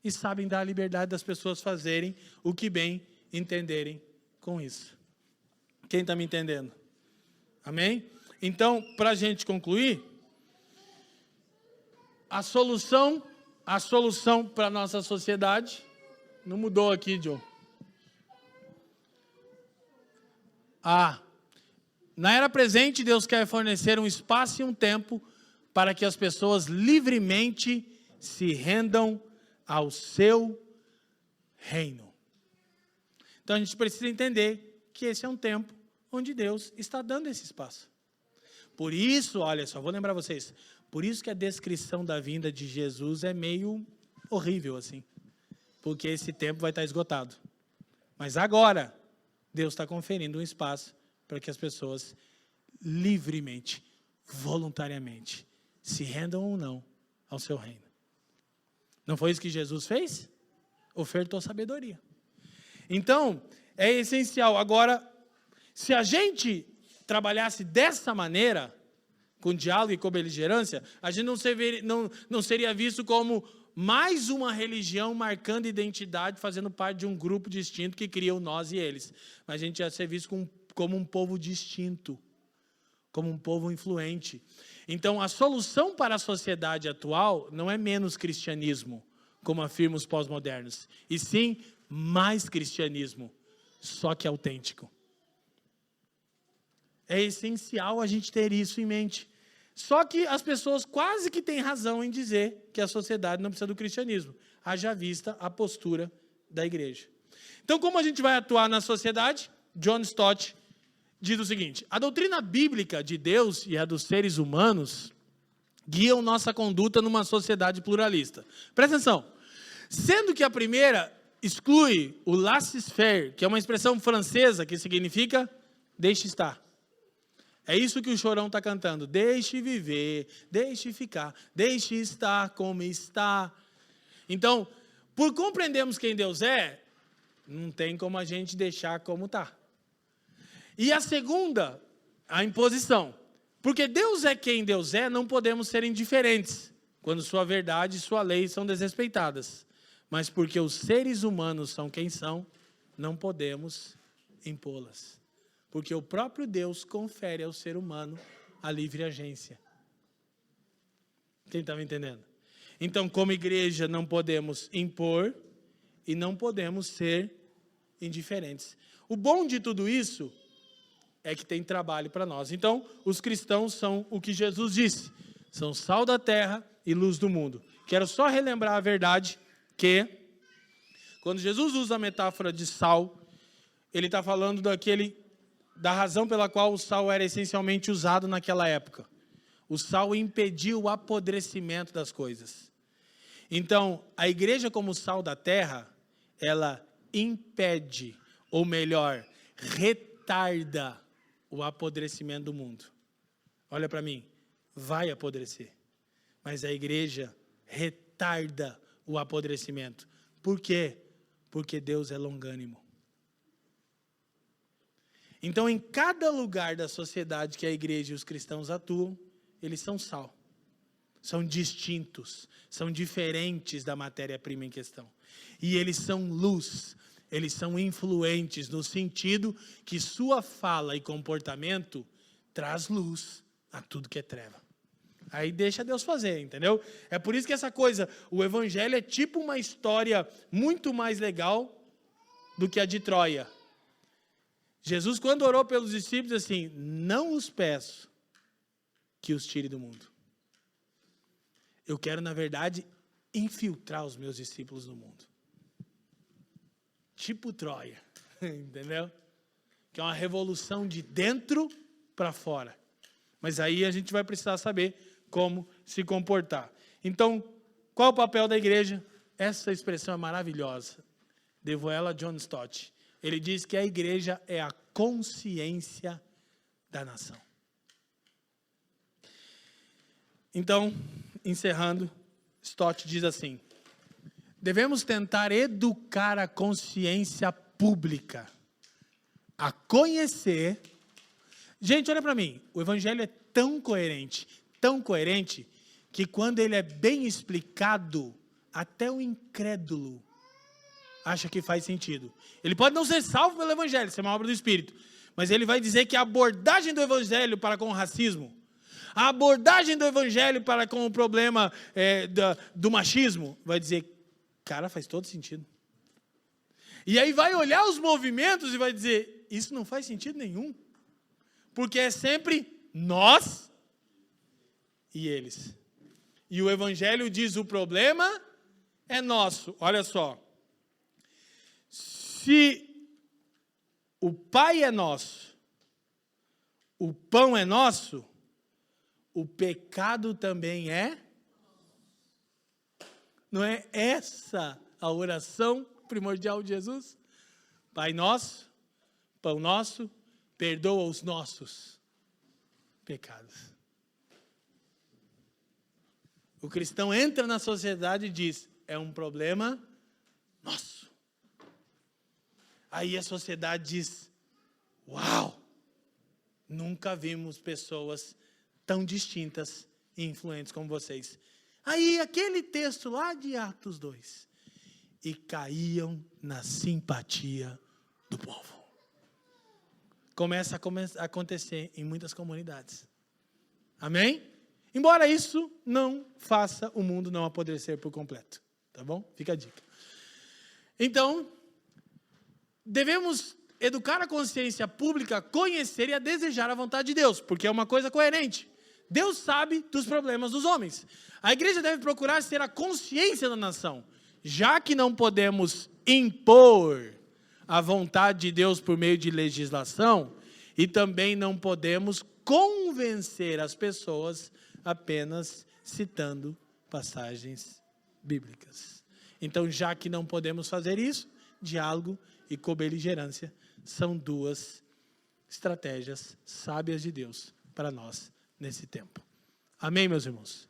e sabem dar a liberdade das pessoas fazerem o que bem entenderem com isso. Quem está me entendendo? Amém? Então, para a gente concluir, a solução para a nossa sociedade, não mudou aqui, John. Na era presente, Deus quer fornecer um espaço e um tempo para que as pessoas livremente se rendam ao seu reino. Então a gente precisa entender que esse é um tempo onde Deus está dando esse espaço. Por isso, olha só, vou lembrar vocês, por isso que a descrição da vinda de Jesus é meio horrível assim, porque esse tempo vai estar esgotado. Mas agora, Deus está conferindo um espaço para que as pessoas livremente, voluntariamente, se rendam ou não ao seu reino. Não foi isso que Jesus fez? Ofertou sabedoria. Então, é essencial. Agora, se a gente trabalhasse dessa maneira, com diálogo e com beligerância, a gente não seria visto como mais uma religião marcando identidade, fazendo parte de um grupo distinto que cria o nós e eles. Mas a gente ia ser visto como um povo distinto, como um povo influente. Então, a solução para a sociedade atual não é menos cristianismo, como afirmam os pós-modernos, e sim mais cristianismo, só que autêntico. É essencial a gente ter isso em mente. Só que as pessoas quase que têm razão em dizer que a sociedade não precisa do cristianismo, haja vista a postura da igreja. Então, como a gente vai atuar na sociedade? John Stott diz o seguinte: a doutrina bíblica de Deus e a dos seres humanos guiam nossa conduta numa sociedade pluralista. Presta atenção. Sendo que a primeira exclui o laissez-faire, que é uma expressão francesa que significa deixe estar. É isso que o Chorão está cantando. Deixe viver, deixe ficar, deixe estar como está. Então, por compreendermos quem Deus é, não tem como a gente deixar como está. E a segunda, a imposição. Porque Deus é quem Deus é, não podemos ser indiferentes quando sua verdade e sua lei são desrespeitadas. Mas porque os seres humanos são quem são, não podemos impô-las. Porque o próprio Deus confere ao ser humano a livre agência. Quem está me entendendo? Então, como igreja, não podemos impor e não podemos ser indiferentes. O bom de tudo isso é que tem trabalho para nós. Então, os cristãos são o que Jesus disse. São sal da terra e luz do mundo. Quero só relembrar a verdade que, quando Jesus usa a metáfora de sal, ele está falando da razão pela qual o sal era essencialmente usado naquela época. O sal impedia o apodrecimento das coisas. Então, a igreja como sal da terra, ela impede, ou melhor, retarda o apodrecimento do mundo. Olha para mim, vai apodrecer. Mas a igreja retarda o apodrecimento. Por quê? Porque Deus é longânimo. Então, em cada lugar da sociedade que a igreja e os cristãos atuam, eles são sal. São distintos, são diferentes da matéria-prima em questão. E eles são luz, eles são influentes no sentido que sua fala e comportamento traz luz a tudo que é treva. Aí deixa Deus fazer, entendeu? É por isso que essa coisa, o evangelho é tipo uma história muito mais legal do que a de Troia. Jesus, quando orou pelos discípulos, assim, não os peço que os tire do mundo. Eu quero, na verdade, infiltrar os meus discípulos no mundo. Tipo Troia, entendeu? Que é uma revolução de dentro para fora. Mas aí a gente vai precisar saber como se comportar. Então, qual é o papel da igreja? Essa expressão é maravilhosa. Devo ela a John Stott. Ele diz que a igreja é a consciência da nação. Então, encerrando, Stott diz assim: devemos tentar educar a consciência pública a conhecer. Gente, olha para mim, o evangelho é tão coerente, que quando ele é bem explicado, até o incrédulo acha que faz sentido. Ele pode não ser salvo pelo evangelho, isso é uma obra do Espírito, mas ele vai dizer que a abordagem do evangelho para com o racismo, a abordagem do evangelho para com o problema do machismo, vai dizer, cara, faz todo sentido. E aí vai olhar os movimentos e vai dizer, isso não faz sentido nenhum. Porque é sempre nós e eles. E o Evangelho diz: o problema é nosso. Olha só. Se o Pai é nosso, o pão é nosso, o pecado também é. Não é essa a oração primordial de Jesus? Pai nosso, pão nosso, perdoa os nossos pecados. O cristão entra na sociedade e diz: é um problema nosso. Aí a sociedade diz: uau, nunca vimos pessoas tão distintas e influentes como vocês. Aí aquele texto lá de Atos 2. E caíam na simpatia do povo. Começa a acontecer em muitas comunidades. Amém? Embora isso não faça o mundo não apodrecer por completo. Tá bom? Fica a dica. Então, devemos educar a consciência pública a conhecer e a desejar a vontade de Deus, porque é uma coisa coerente. Deus sabe dos problemas dos homens. A igreja deve procurar ser a consciência da nação, já que não podemos impor a vontade de Deus por meio de legislação, e também não podemos convencer as pessoas apenas citando passagens bíblicas. Então, já que não podemos fazer isso, diálogo e cobeligerância são duas estratégias sábias de Deus para nós nesse tempo. Amém, meus irmãos?